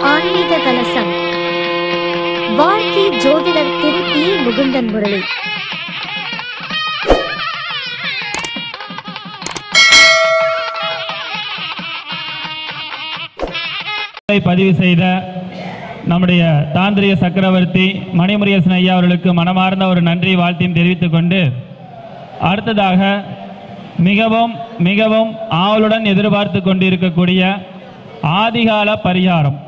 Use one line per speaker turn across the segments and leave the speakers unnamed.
ஆன்மீக கலசம் வாழ்க்கை ஜோதிடர் திரு பி. முகுந்தன் முரளி.
பதிவு செய்த நம்முடைய தாந்திரிய சக்கரவர்த்தி மணிமுரியசன் ஐயா அவர்களுக்கு மனமார்ந்த ஒரு நன்றி வாழ்த்தையும் தெரிவித்துக் கொண்டு, அடுத்ததாக மிகவும் மிகவும் ஆவலுடன் எதிர்பார்த்து கொண்டிருக்கக்கூடிய ஆதிகால பரிகாரம்.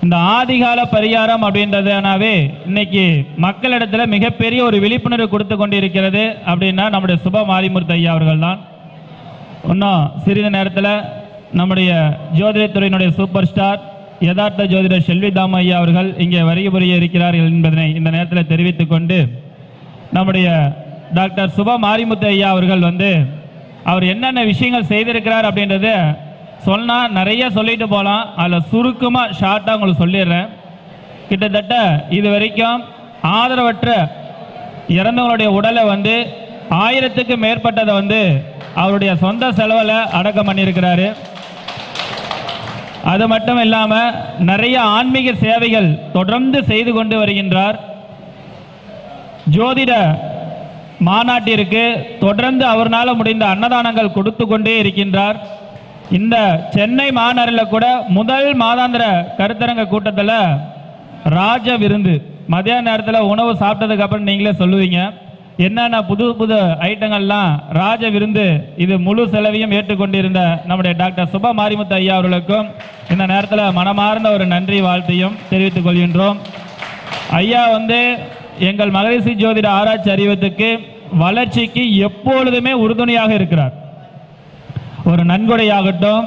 இந்த ஆதிகால பரிகாரம் அப்படின்றதுனாவே இன்னைக்கு மக்களிடத்தில் மிகப்பெரிய ஒரு விழிப்புணர்வு கொடுத்து கொண்டிருக்கிறது அப்படின்னா நம்முடைய சுப மாரிமுத்து ஐயா அவர்கள் தான். இன்னும் சிறிது நேரத்தில் நம்முடைய ஜோதிடத்துறையினுடைய சூப்பர் ஸ்டார் யதார்த்த ஜோதிடர் செல்விதாம ஐயா அவர்கள் இங்கே வருகை புரிய இருக்கிறார்கள் என்பதனை இந்த நேரத்தில் தெரிவித்துக் கொண்டு, நம்முடைய டாக்டர் சுப மாரிமுத்து ஐயா அவர்கள் அவர் என்னென்ன விஷயங்கள் செய்திருக்கிறார் அப்படின்றத சொன்னால் நிறைய சொல்லிட்டு போகலாம். அதில் சுருக்கமாக ஷார்ட்டாக உங்களுக்கு சொல்லிடுறேன். கிட்டத்தட்ட இது வரைக்கும் ஆதரவற்ற இறந்தவங்களுடைய உடலை 1000க்கு மேற்பட்டதை அவருடைய சொந்த செலவில் அடக்கம் பண்ணியிருக்கிறாரு. அது மட்டும் இல்லாமல் நிறைய ஆன்மீக சேவைகள் தொடர்ந்து செய்து கொண்டு வருகின்றார். ஜோதிட மாநாட்டிற்கு தொடர்ந்து அவரால் முடிந்த அன்னதானங்கள் கொடுத்து கொண்டே இருக்கின்றார். இந்த சென்னை மாநகரில் கூட முதல் மாதாந்திர கருத்தரங்க கூட்டத்தில் ராஜ விருந்து மதியான நேரத்தில் உணவு சாப்பிட்டதுக்கு அப்புறம் நீங்களே சொல்லுவீங்க என்னென்ன புது புது ஐட்டங்கள்லாம் ராஜ விருந்து, இது முழு செலவையும் ஏற்றுக்கொண்டிருந்த நம்முடைய டாக்டர் சுப மாரிமுத்து ஐயா அவர்களுக்கும் இந்த நேரத்தில் மனமார்ந்த ஒரு நன்றி வாழ்த்தையும் தெரிவித்துக் கொள்கின்றோம். ஐயா எங்கள் மகரிஷி ஜோதிட ஆராய்ச்சி அறிவத்துக்கு வளர்ச்சிக்கு எப்பொழுதுமே உறுதுணையாக இருக்கிறார். ஒரு நன்கொடையாகட்டும்,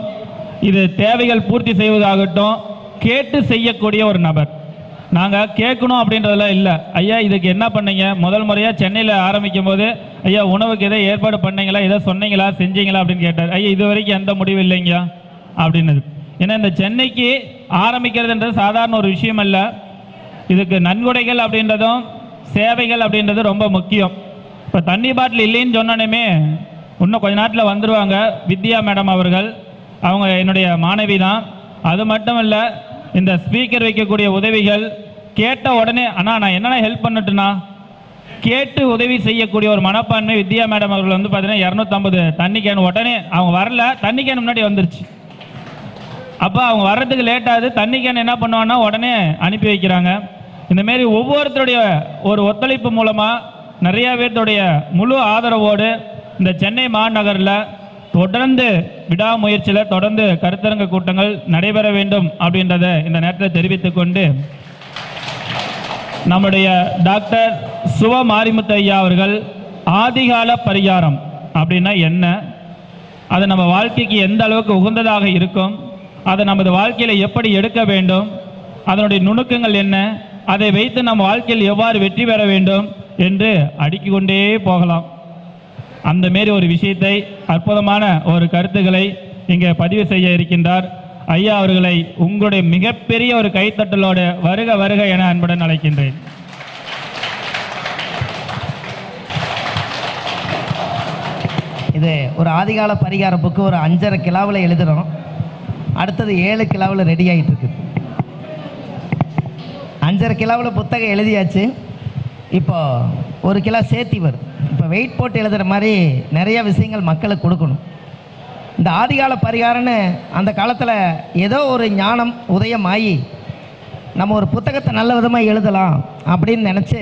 இது தேவைகள் பூர்த்தி செய்வதாகட்டும், கேட்டு செய்யக்கூடிய ஒரு நபர். நாங்கள் கேட்கணும் அப்படின்றதெல்லாம் இல்லை. ஐயா இதுக்கு என்ன பண்ணீங்க, முதல் முறையாக சென்னையில் ஆரம்பிக்கும் போது ஐயா உணவுக்கு எதை ஏற்பாடு பண்ணீங்களா, எதை சொன்னீங்களா, செஞ்சீங்களா அப்படின்னு கேட்டார். ஐயா இது வரைக்கும் எந்த முடிவு இல்லைங்க அப்படின்னது. ஏன்னா இந்த சென்னைக்கு ஆரம்பிக்கிறதுன்றது சாதாரண ஒரு விஷயம் அல்ல. இதுக்கு நன்கொடைகள் அப்படின்றதும் சேவைகள் அப்படின்றது ரொம்ப முக்கியம். இப்போ தண்ணி பாட்டில் இல்லைன்னு சொன்னோன்னே இன்னும் கொஞ்ச நாட்டில் வந்துடுவாங்க. வித்யா மேடம் அவர்கள், அவங்க என்னுடைய மாணவி தான். அது மட்டும் இல்லை, இந்த ஸ்பீக்கர் வைக்கக்கூடிய உதவிகள் கேட்ட உடனே அண்ணா நான் என்னென்ன ஹெல்ப் பண்ணட்டுனா கேட்டு உதவி செய்யக்கூடிய ஒரு மனப்பான்மை வித்யா மேடம் அவர்கள் பார்த்தீங்கன்னா 250 தண்ணி கேன் உடனே அவங்க வரல, தண்ணி கேன் முன்னாடி வந்துருச்சு. அப்போ அவங்க வர்றதுக்கு லேட் ஆகுது, தண்ணி கேன் என்ன பண்ணுவாங்கன்னா உடனே அனுப்பி வைக்கிறாங்க. இந்தமாரி ஒவ்வொருத்தருடைய ஒரு ஒத்துழைப்பு மூலமாக நிறைய பேர்த்துடைய முழு ஆதரவோடு இந்த சென்னை மாநகரில் தொடர்ந்து விடாமுயற்சியில் தொடர்ந்து கருத்தரங்க கூட்டங்கள் நடைபெற வேண்டும் அப்படின்றத இந்த நேரத்தில் தெரிவித்துக் கொண்டு, நம்முடைய டாக்டர் சுப மாரிமுத்து ஐயா அவர்கள் ஆதிகால பரிகாரம் அப்படின்னா என்ன, அது நம்ம வாழ்க்கைக்கு எந்த அளவுக்கு உகந்ததாக இருக்கும், அதை நமது வாழ்க்கையில் எப்படி எடுக்க வேண்டும், அதனுடைய நுணுக்கங்கள் என்ன, அதை வைத்து நம்ம வாழ்க்கையில் எவ்வாறு வெற்றி பெற வேண்டும் என்று அடுக்கிக் கொண்டே போகலாம். அந்த மாரி ஒரு விஷயத்தை, அற்புதமான ஒரு கருத்துக்களை இங்கே பதிவு செய்ய இருக்கின்றார். ஐயா அவர்களை உங்களுடைய மிகப்பெரிய ஒரு கைத்தட்டலோடு வருக வருக என அன்புடன் அழைக்கின்றேன்.
இது ஒரு ஆதிகால பரிகார புக்கு ஒரு 5.5 கிலோவில் எழுதுகிறோம். அடுத்தது 7 கிலோவில் ரெடி ஆகிட்டு இருக்குது. 5.5 கிலோவில் புத்தகம் எழுதியாச்சு. இப்போ 1 கிலோ சேர்த்தி வருது. இப்போ வெயிட் போட்டு எழுதுகிற மாதிரி நிறைய விஷயங்கள் மக்களுக்கு கொடுக்கணும். இந்த ஆதிகால பரிகாரம்னு அந்த காலத்தில் ஏதோ ஒரு ஞானம் உதயமாகி நம்ம ஒரு புத்தகத்தை நல்ல விதமாக எழுதலாம் அப்படின்னு நினச்சி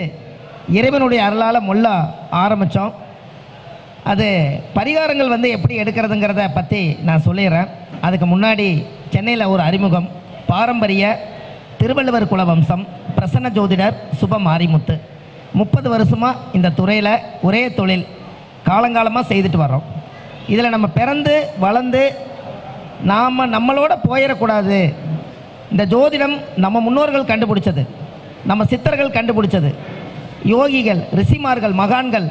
இறைவனுடைய அருளால் முள்ள ஆரம்பித்தோம். அது பரிகாரங்கள் எப்படி எடுக்கிறதுங்கிறத பற்றி நான் சொல்லிடுறேன். அதுக்கு முன்னாடி சென்னையில் ஒரு அறிமுகம். பாரம்பரிய திருவள்ளுவர் குல வம்சம், பிரசன்ன ஜோதிடர் சுப மாரிமுத்து. 30 வருஷமாக இந்த துறையில் ஒரே தொழில் காலங்காலமாக செய்துட்டு வர்றோம். இதில் நம்ம பிறந்து வளர்ந்து நம்மளோட போயிடக்கூடாது. இந்த ஜோதிடம் நம்ம முன்னோர்கள் கண்டுபிடிச்சது, நம்ம சித்தர்கள் கண்டுபிடிச்சது. யோகிகள், ரிஷிமார்கள், மகான்கள்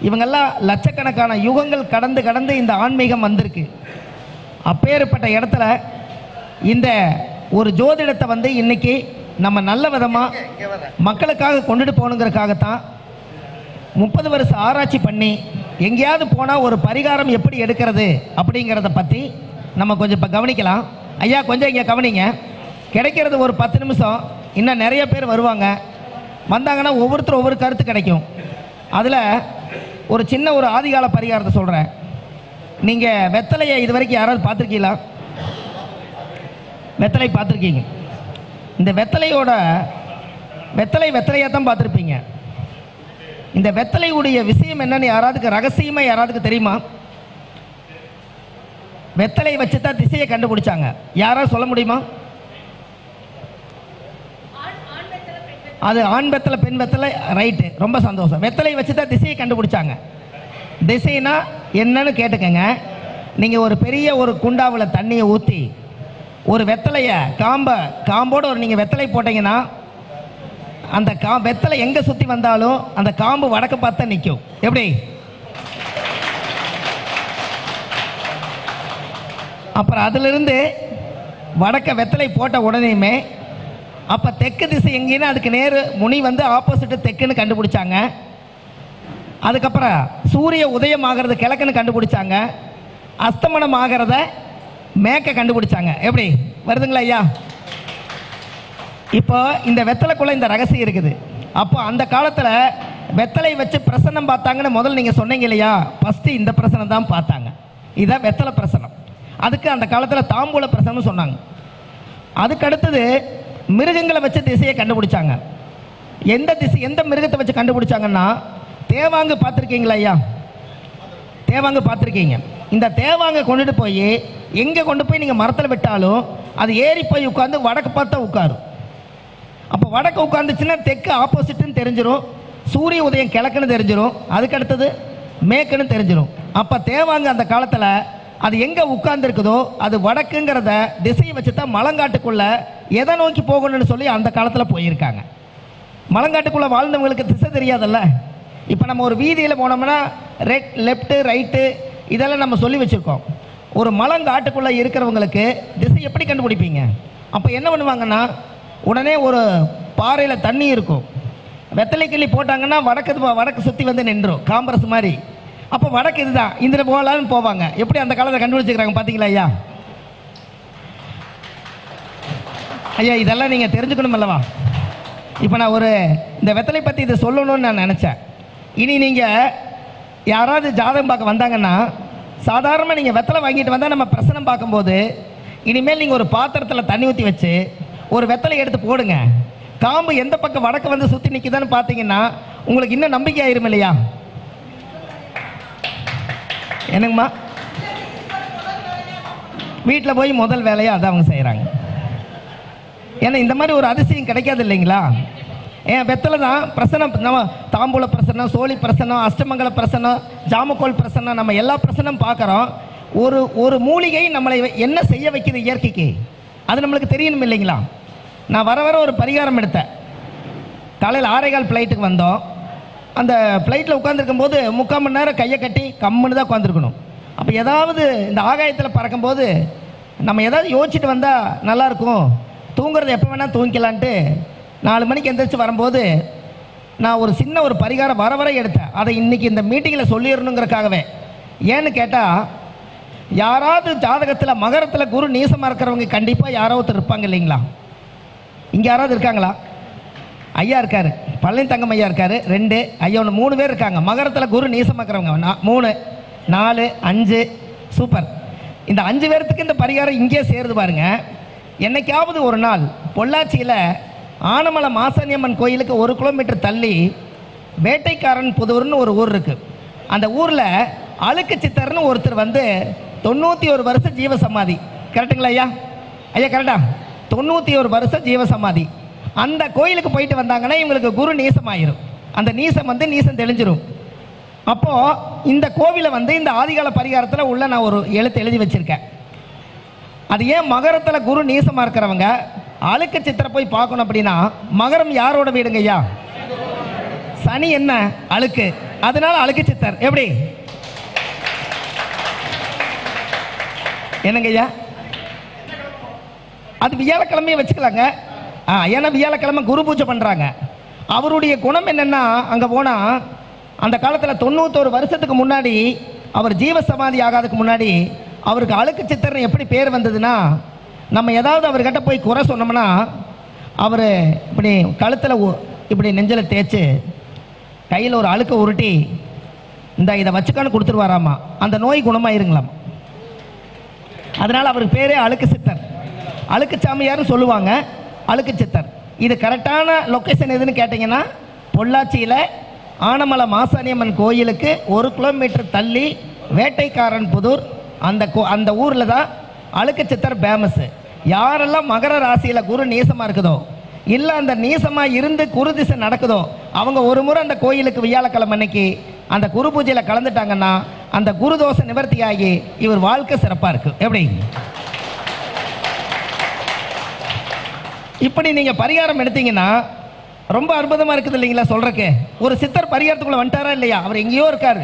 இவங்கெல்லாம் லட்சக்கணக்கான யுகங்கள் கடந்து கடந்து இந்த ஆன்மீகம் வந்திருக்கு. அப்பேற்பட்ட இடத்துல இந்த ஒரு ஜோதிடத்தை இன்றைக்கி நம்ம நல்ல விதமாக மக்களுக்காக கொண்டுட்டு போகணுங்கிறதுக்காகத்தான் 30 வருஷம் ஆராய்ச்சி பண்ணி எங்கேயாவது போனால் ஒரு பரிகாரம் எப்படி எடுக்கிறது அப்படிங்கிறத பற்றி நம்ம கொஞ்சம் இப்போ கவனிக்கலாம். ஐயா கொஞ்சம் இங்கே கவனிங்க. கிடைக்கிறது ஒரு 10 நிமிஷம். இன்னும் நிறைய பேர் வருவாங்க. வந்தாங்கன்னா ஒவ்வொருத்தரும் ஒவ்வொரு கருத்து கிடைக்கும். அதில் ஒரு சின்ன ஒரு ஆதிகால பரிகாரத்தை சொல்கிறேன். நீங்கள் வெத்தலையை இது வரைக்கும் யாராவது பார்த்துருக்கீங்களா? வெத்தலை பார்த்துருக்கீங்க. இந்த வெத்தலையாக தான் பார்த்துருப்பீங்க. இந்த வெத்தலையுடைய விஷயம் என்னன்னு யாராவதுக்கு ரகசியமாக யாராவதுக்கு தெரியுமா? வெத்தலை வச்சு தான் திசையை கண்டுபிடிச்சாங்க. யாராவது சொல்ல முடியுமா? அது ஆண் வெத்தலை பெண் வெத்தலை, ரைட்டு, ரொம்ப சந்தோஷம். வெத்தலை வச்சு தான் திசையை கண்டுபிடிச்சாங்க. திசைனா என்னன்னு கேட்டுக்கங்க. நீங்கள் ஒரு பெரிய ஒரு குண்டாவில் தண்ணியை ஊற்றி ஒரு வெத்தலையை காம்போடு ஒரு நீங்கள் வெத்தலை போட்டிங்கன்னா அந்த வெத்தலை எங்கே சுற்றி வந்தாலும் அந்த காம்பு வடக்கு பார்த்தா நிற்கும். எப்படி? அப்புறம் அதிலிருந்து வடக்க வெத்தலை போட்ட உடனேயுமே அப்போ தெற்கு திசை எங்கேன்னு அதுக்கு நேர் முனி வந்து ஆப்போசிட்டு தெக்குன்னு கண்டுபிடிச்சாங்க. அதுக்கப்புறம் சூரிய உதயம் ஆகிறது கிழக்குன்னு கண்டுபிடிச்சாங்க. அஸ்தமனம் ஆகிறத மேற்க கண்டுபிடிச்சாங்க. எப்படி வருதுங்களா ஐயா? இப்போ இந்த வெத்தலைக்குள்ளே இந்த ரகசியம் இருக்குது. அப்போ அந்த காலத்தில் வெத்தலை வச்சு பிரசன்னம் பார்த்தாங்கன்னு முதல்ல நீங்கள் சொன்னீங்க இல்லையா? ஃபஸ்ட்டு இந்த பிரசனம் தான் பார்த்தாங்க. இதான் வெத்தலை பிரசனம். அதுக்கு அந்த காலத்தில் தாம்பூல பிரசனம்னு சொன்னாங்க. அதுக்கு அடுத்தது மிருகங்களை வச்சு திசையை கண்டுபிடிச்சாங்க. எந்த மிருகத்தை வச்சு கண்டுபிடிச்சாங்கன்னா தேவாங்கு பார்த்துருக்கீங்களா ஐயா? தேவாங்கு பார்த்துருக்கீங்க. இந்த தேவாங்க கொண்டுட்டு போய் எங்கே கொண்டு போய் நீங்கள் மரத்தில் விட்டாலும் அது ஏறி போய் உட்காந்து வடக்கு பார்த்தா உட்காரும். அப்போ வடக்கு உட்காந்துச்சுன்னா தெற்கு ஆப்போசிட்டுன்னு தெரிஞ்சிடும். சூரிய உதயம் கிழக்குன்னு தெரிஞ்சிடும். அதுக்கு அடுத்தது மேற்குன்னு தெரிஞ்சிடும். அப்போ தேவாங்க அந்த காலத்தில் அது எங்கே உட்கார்ந்துருக்குதோ அது வடக்குங்கிறத திசையை வச்சு தான் மலங்காட்டுக்குள்ளே எதை நோக்கி போகணும்னு சொல்லி அந்த காலத்தில் போயிருக்காங்க. மலங்காட்டுக்குள்ளே வாழ்ந்தவங்களுக்கு திசை தெரியாதல்ல. இப்போ நம்ம ஒரு வீதியில் போனோம்னா லெஃப்ட்டு ரைட்டு இதெல்லாம் நம்ம சொல்லி வச்சுருக்கோம். ஒரு மலங்காட்டுக்குள்ளே இருக்கிறவங்களுக்கு திசை எப்படி கண்டுபிடிப்பீங்க? அப்போ என்ன பண்ணுவாங்கன்னா உடனே ஒரு பாறையில் தண்ணி இருக்கும். வெத்தலை கிள்ளி போட்டாங்கன்னா வடக்கு சுற்றி வந்து நின்றும் காம்பரஸ் மாதிரி. அப்போ வடக்கு இதுதான், இந்த போகலான்னு போவாங்க. எப்படி அந்த காலத்தை கண்டுபிடிச்சிக்கிறாங்க பார்த்தீங்களா ஐயா? ஐயா இதெல்லாம் நீங்கள் தெரிஞ்சுக்கணும் அல்லவா? இப்போ நான் இந்த வெத்தலை பற்றி இதை சொல்லணும்னு நான் நினச்சேன். இனி நீங்கள் யாராவது ஜாதகம் பார்க்க வந்தாங்கன்னா சாதாரணமாக நீங்கள் வெத்தலை வாங்கிட்டு வந்தால் நம்ம பிரசனம் பார்க்கும்போது இனிமேல் நீங்கள் ஒரு பாத்திரத்தில் தண்ணி ஊற்றி வச்சு ஒரு வெத்தலை எடுத்து போடுங்க. காம்பு எந்த பக்கம் வடக்கு வந்து சுற்றி நிற்குதான்னு பார்த்தீங்கன்னா உங்களுக்கு இன்னும் நம்பிக்கை ஆயிரும் இல்லையா? என்னங்கம்மா? வீட்டில் போய் முதல் வேலையாக அதை அவங்க செய்கிறாங்க. ஏன்னா இந்த மாதிரி ஒரு அதிசயம் கிடைக்காது இல்லைங்களா? ஏன் வெத்தலை தான் பிரசனம். நம்ம தாம்பூல பிரசனம், சோழி பிரசனம், அஷ்டமங்கல பிரசனம், ஜாமக்கோல் பிரசனம், நம்ம எல்லா பிரசனம் பார்க்குறோம். ஒரு மூலிகை நம்மளை என்ன செய்ய வைக்குது இயற்கைக்கு அது நம்மளுக்கு தெரியணும் இல்லைங்களா? நான் வர ஒரு பரிகாரம் எடுத்தேன். காலையில் 6:15 ஃப்ளைட்டுக்கு வந்தோம். அந்த ஃப்ளைட்டில் உட்காந்துருக்கும் போது 3/4 மணி நேரம் கையை கட்டி கம்முன்னு தான் உட்காந்துருக்கணும். அப்போ ஏதாவது இந்த ஆகாயத்தில் பறக்கும்போது நம்ம ஏதாவது யோசிச்சுட்டு வந்தால் நல்லாயிருக்கும், தூங்குறது எப்போ வேணால் தூங்கிக்கலான்ட்டு 4 மணிக்கு எந்திரிச்சு வரும்போது நான் ஒரு சின்ன ஒரு பரிகாரம் வர எடுத்தேன். அதை இன்றைக்கி இந்த மீட்டிங்கில் சொல்லிடணுங்கிறக்காகவே. ஏன்னு கேட்டால் யாராவது ஜாதகத்தில் மகரத்தில் குரு நீசமாக இருக்கிறவங்க கண்டிப்பாக யாராவது இருப்பாங்க இல்லைங்களா? இங்கே யாராவது இருக்காங்களா? ஐயா இருக்கார், பழனி தங்கம் ஐயா இருக்கார், 2 ஐயா 1 3 பேர் இருக்காங்க. மகரத்தில் குரு நீசமாக இருக்கிறவங்க 3 4 5 சூப்பர். இந்த 5 பேர்த்துக்கு இந்த பரிகாரம் இங்கே சேருது பாருங்க. என்னைக்காவது ஒரு நாள் பொள்ளாச்சியில் ஆனமலை மாசாணியம்மன் கோயிலுக்கு 1 கிலோமீட்டர் தள்ளி வேட்டைக்காரன் புதூர்னு ஒரு ஊர் இருக்குது. அந்த ஊரில் அழுக்கு சித்தர்னு ஒருத்தர் வந்து 91 வருஷம் ஜீவசமாதி. கரெக்டுங்களா ஐயா? ஐயா கரெக்டா? 91 வருஷம் ஜீவசமாதி. அந்த கோயிலுக்கு போயிட்டு வந்தாங்கன்னா இவங்களுக்கு குரு நீசமாயிரும். அந்த நீசம் வந்து நீசம் தெளிஞ்சிரும். அப்போது இந்த கோவிலை வந்து இந்த ஆதிகால பரிகாரத்தில் உள்ள நான் ஒரு எழுதி வச்சுருக்கேன். அது ஏன் மகரத்தில் குரு நீசமாக இருக்கிறவங்க அழுக்கு சித்திரை போய் பார்க்கணும் அப்படின்னா, மகரம் யாரோட வீடுங்க ஐயா? சனி என்ன அழுக்கு, அதனால அழுக்கு சித்தர். எப்படி என்னங்க ஐயா? அது வியாழக்கிழமையே வச்சுக்கலாங்க. ஏன்னா வியாழக்கிழமை குரு பூஜை பண்ணுறாங்க. அவருடைய குணம் என்னென்னா, அங்கே போனால் அந்த காலத்தில் 91 வருஷத்துக்கு முன்னாடி அவர் ஜீவசமாதி ஆகாததுக்கு முன்னாடி அவருக்கு அழுக்கு சித்தர்னு எப்படி பேர் வந்ததுன்னா, நம்ம ஏதாவது அவர்கிட்ட போய் குறை சொன்னோம்னா அவர் இப்படி கழுத்தில் இப்படி நெஞ்சில் தேய்ச்சி கையில் ஒரு அழுக்க உருட்டி இதை வச்சுக்கான்னு கொடுத்துருவாராமா, அந்த நோய் குணமாயிருங்களாம். அதனால் அவருக்கு பேரே அழுக்கு சித்தர், அழுக்கு சாமியார்னு சொல்லுவாங்க, அழுக்கு சித்தர். இது கரெக்டான லொக்கேஷன் எதுன்னு கேட்டிங்கன்னா, பொள்ளாச்சியில் ஆனமலை மாசாணியம்மன் கோயிலுக்கு 1 கிலோமீட்டர் தள்ளி வேட்டைக்காரன் புதூர் அந்த ஊரில் தான் அழுக்கு சித்தர் ஃபேமஸ்ஸு. யாரெல்லாம் மகர ராசியில் குரு நீசமாக இருக்குதோ, இல்லை அந்த நீசமாக இருந்து குரு திசை நடக்குதோ, அவங்க ஒரு முறை அந்த கோயிலுக்கு வியாழக்கிழமை அன்னைக்கு அந்த குரு பூஜையில் கலந்துட்டாங்கன்னா அந்த குரு தோஷ நிவர்த்தி ஆகி இவர் வாழ்க்கை சிறப்பாக இருக்குது. எப்படி இப்படி நீங்கள் பரிகாரம் எடுத்தீங்கன்னா ரொம்ப அற்புதமாக இருக்குது இல்லைங்களா? சொல்கிறக்கு ஒரு சித்தர் பரிகாரத்துக்குள்ளே வந்துட்டாரா இல்லையா? அவர் எங்கேயோ இருக்கார்,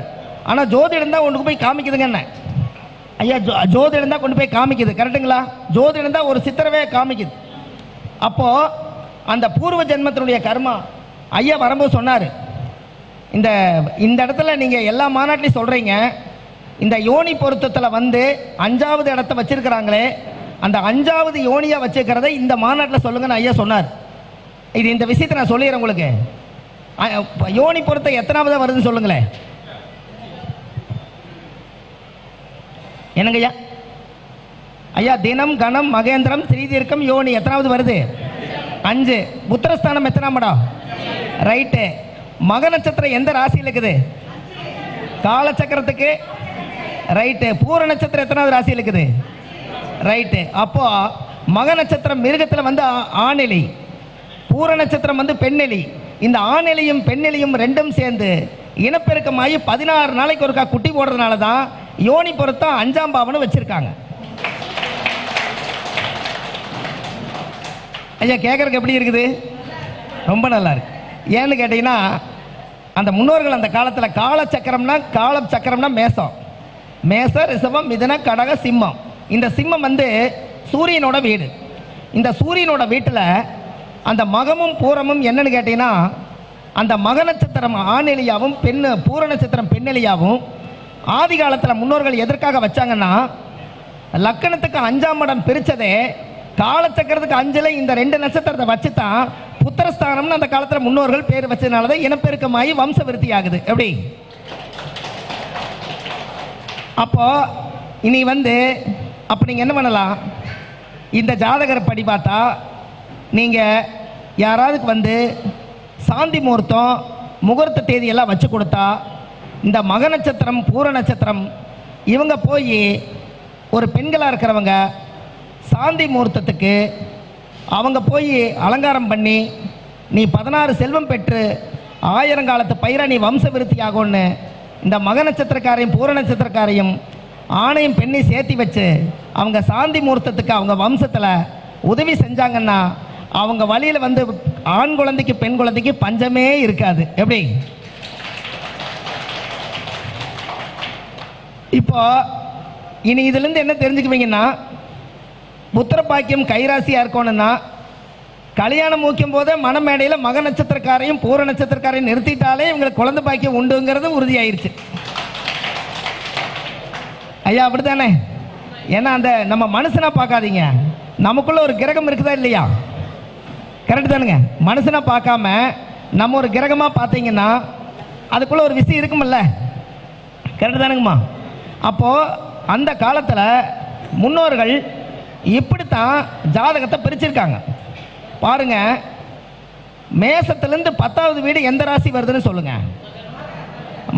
ஆனால் ஜோதிடம் தான் கொண்டு போய் காமிக்குதுங்க. என்ன ஐயா, ஜோதிடம் தான் கொண்டு போய் காமிக்குது, கரெக்டுங்களா? ஜோதிடம் தான் ஒரு சித்தரவே காமிக்குது. அப்போது அந்த பூர்வ ஜென்மத்தினுடைய கர்மா ஐயா வரும்போது சொன்னார், இந்த இடத்துல நீங்கள் எல்லா மாநாட்டிலையும் சொல்கிறீங்க, இந்த யோனி பொருத்தத்தில் வந்து 5வது இடத்த வச்சிருக்கிறாங்களே, அந்த 5வது யோனியாக வச்சுக்கிறத இந்த மாநாட்டில் சொல்லுங்கன்னு ஐயா சொன்னார். இந்த விஷயத்தை நான் சொல்லிடுறேன் உங்களுக்கு. யோனி பொருத்தம் எத்தனாவது வருதுன்னு சொல்லுங்களேன். என்னங்க ஐயா? ஐயா, தினம் கணம் மகேந்திரம் ஸ்ரீதீர்க்கம் யோனி எத்தனாவது வருது? 5. புத்திரஸ்தானம் எத்தனாம் இடம்? ரைட்டு. மக நட்சத்திரம் எந்த ராசியில் இருக்குது? காலச்சக்கரத்துக்கு ரைட்டு. பூர நட்சத்திரம் எத்தனாவது ராசியில் இருக்குது? ரைட்டு. அப்போ மக நட்சத்திரம் மிருகத்தில் வந்து ஆணெலி, பூர நட்சத்திரம் வந்து பெண்ணெலி. இந்த ஆணெலியும் பெண்ணெலியும் ரெண்டும் சேர்ந்து இனப்பெருக்கமாகி 16 நாளைக்கு ஒருக்கா குட்டி போடுறதுனால தான் யோனி பொருத்தம் 5ஆம் பாவனை வச்சிருக்காங்க. ஐயா, கேட்கறதுக்கு எப்படி இருக்குது? ரொம்ப நல்லா இருக்கு. ஏன்னு கேட்டீங்கன்னா, அந்த முன்னோர்கள் அந்த காலத்தில் காலச்சக்கரம்னா மேசம், ரிஷபம், மிதுன, கடக, சிம்மம். இந்த சிம்மம் வந்து சூரியனோட வீடு. இந்த சூரியனோட வீட்டில் அந்த மகமும் பூரமும் என்னன்னு கேட்டீங்கன்னா, அந்த மக நட்சத்திரம் ஆணெலியாவும் பூர நட்சத்திரம் பெண்ணெலியாவும் ஆதி காலத்தில் முன்னோர்கள் எதற்காக வச்சாங்கன்னா, லக்கணத்துக்கு 5ஆம் இடம் பிரித்ததே காலச்சக்கரத்துக்கு 5ல் இந்த 2 நட்சத்திரத்தை வச்சு தான் புத்திரஸ்தானம்னு அந்த காலத்தில் முன்னோர்கள் பேர் வச்சதுனால தான் இனப்பெருக்கமாகி வம்ச விருத்தி ஆகுது. எப்படி அப்போ இனி வந்து அப்போ நீங்கள் என்ன பண்ணலாம்? இந்த ஜாதகரை படி பார்த்தா நீங்கள் யாராவதுக்கு வந்து சாந்தி முகூர்த்தம் முகூர்த்த தேதியெல்லாம் வச்சு கொடுத்தா, இந்த மக நட்சத்திரம் பூர நட்சத்திரம் இவங்க போய் ஒரு பெண்களாக இருக்கிறவங்க சாந்தி முகூர்த்தத்துக்கு அவங்க போய் அலங்காரம் பண்ணி நீ 16 செல்வம் பெற்று 1000 காலத்து பயிரை நீ வம்ச விருத்தி ஆகும்னு இந்த மக நட்சத்திரக்காரையும் பூர நட்சத்திரக்காரையும் ஆணையும் பெண்ணையும் சேர்த்தி வச்சு அவங்க சாந்தி முகூர்த்தத்துக்கு அவங்க வம்சத்தில் உதவி செஞ்சாங்கன்னா அவங்க வழியில் வந்து ஆண் குழந்தைக்கு பெண் குழந்தைக்கு பஞ்சமே இருக்காது. எப்படி இப்போ இனி இதுலேருந்து என்ன தெரிஞ்சுக்குவீங்கன்னா, புத்திர பாக்கியம் கைராசியாக இருக்கணும்னா கல்யாணம் மூக்கும் போதே மணமேடையில் மக நட்சத்திரக்காரையும் பூர நட்சத்திரக்காரையும் நிறுத்திட்டாலே இவங்களுக்கு குழந்தை பாக்கியம் உண்டுங்கிறது உறுதியாயிருச்சு. ஐயா, அப்படி தானே? ஏன்னா அந்த நம்ம மனுஷனா பார்க்காதீங்க, நமக்குள்ள ஒரு கிரகம் இருக்குதா இல்லையா? கரெக்டு தானுங்க? மனுஷனா பார்க்காம நம்ம ஒரு கிரகமாக பார்த்தீங்கன்னா அதுக்குள்ள ஒரு விஷயம் இருக்குமில்ல? கரெக்டு தானுங்கம்மா? அப்போது அந்த காலத்தில் முன்னோர்கள் இப்படித்தான் ஜாதகத்தை பிரிச்சிருக்காங்க. பாருங்க, மேசத்திலிருந்து 10வது வீடு எந்த ராசி வருதுன்னு சொல்லுங்க?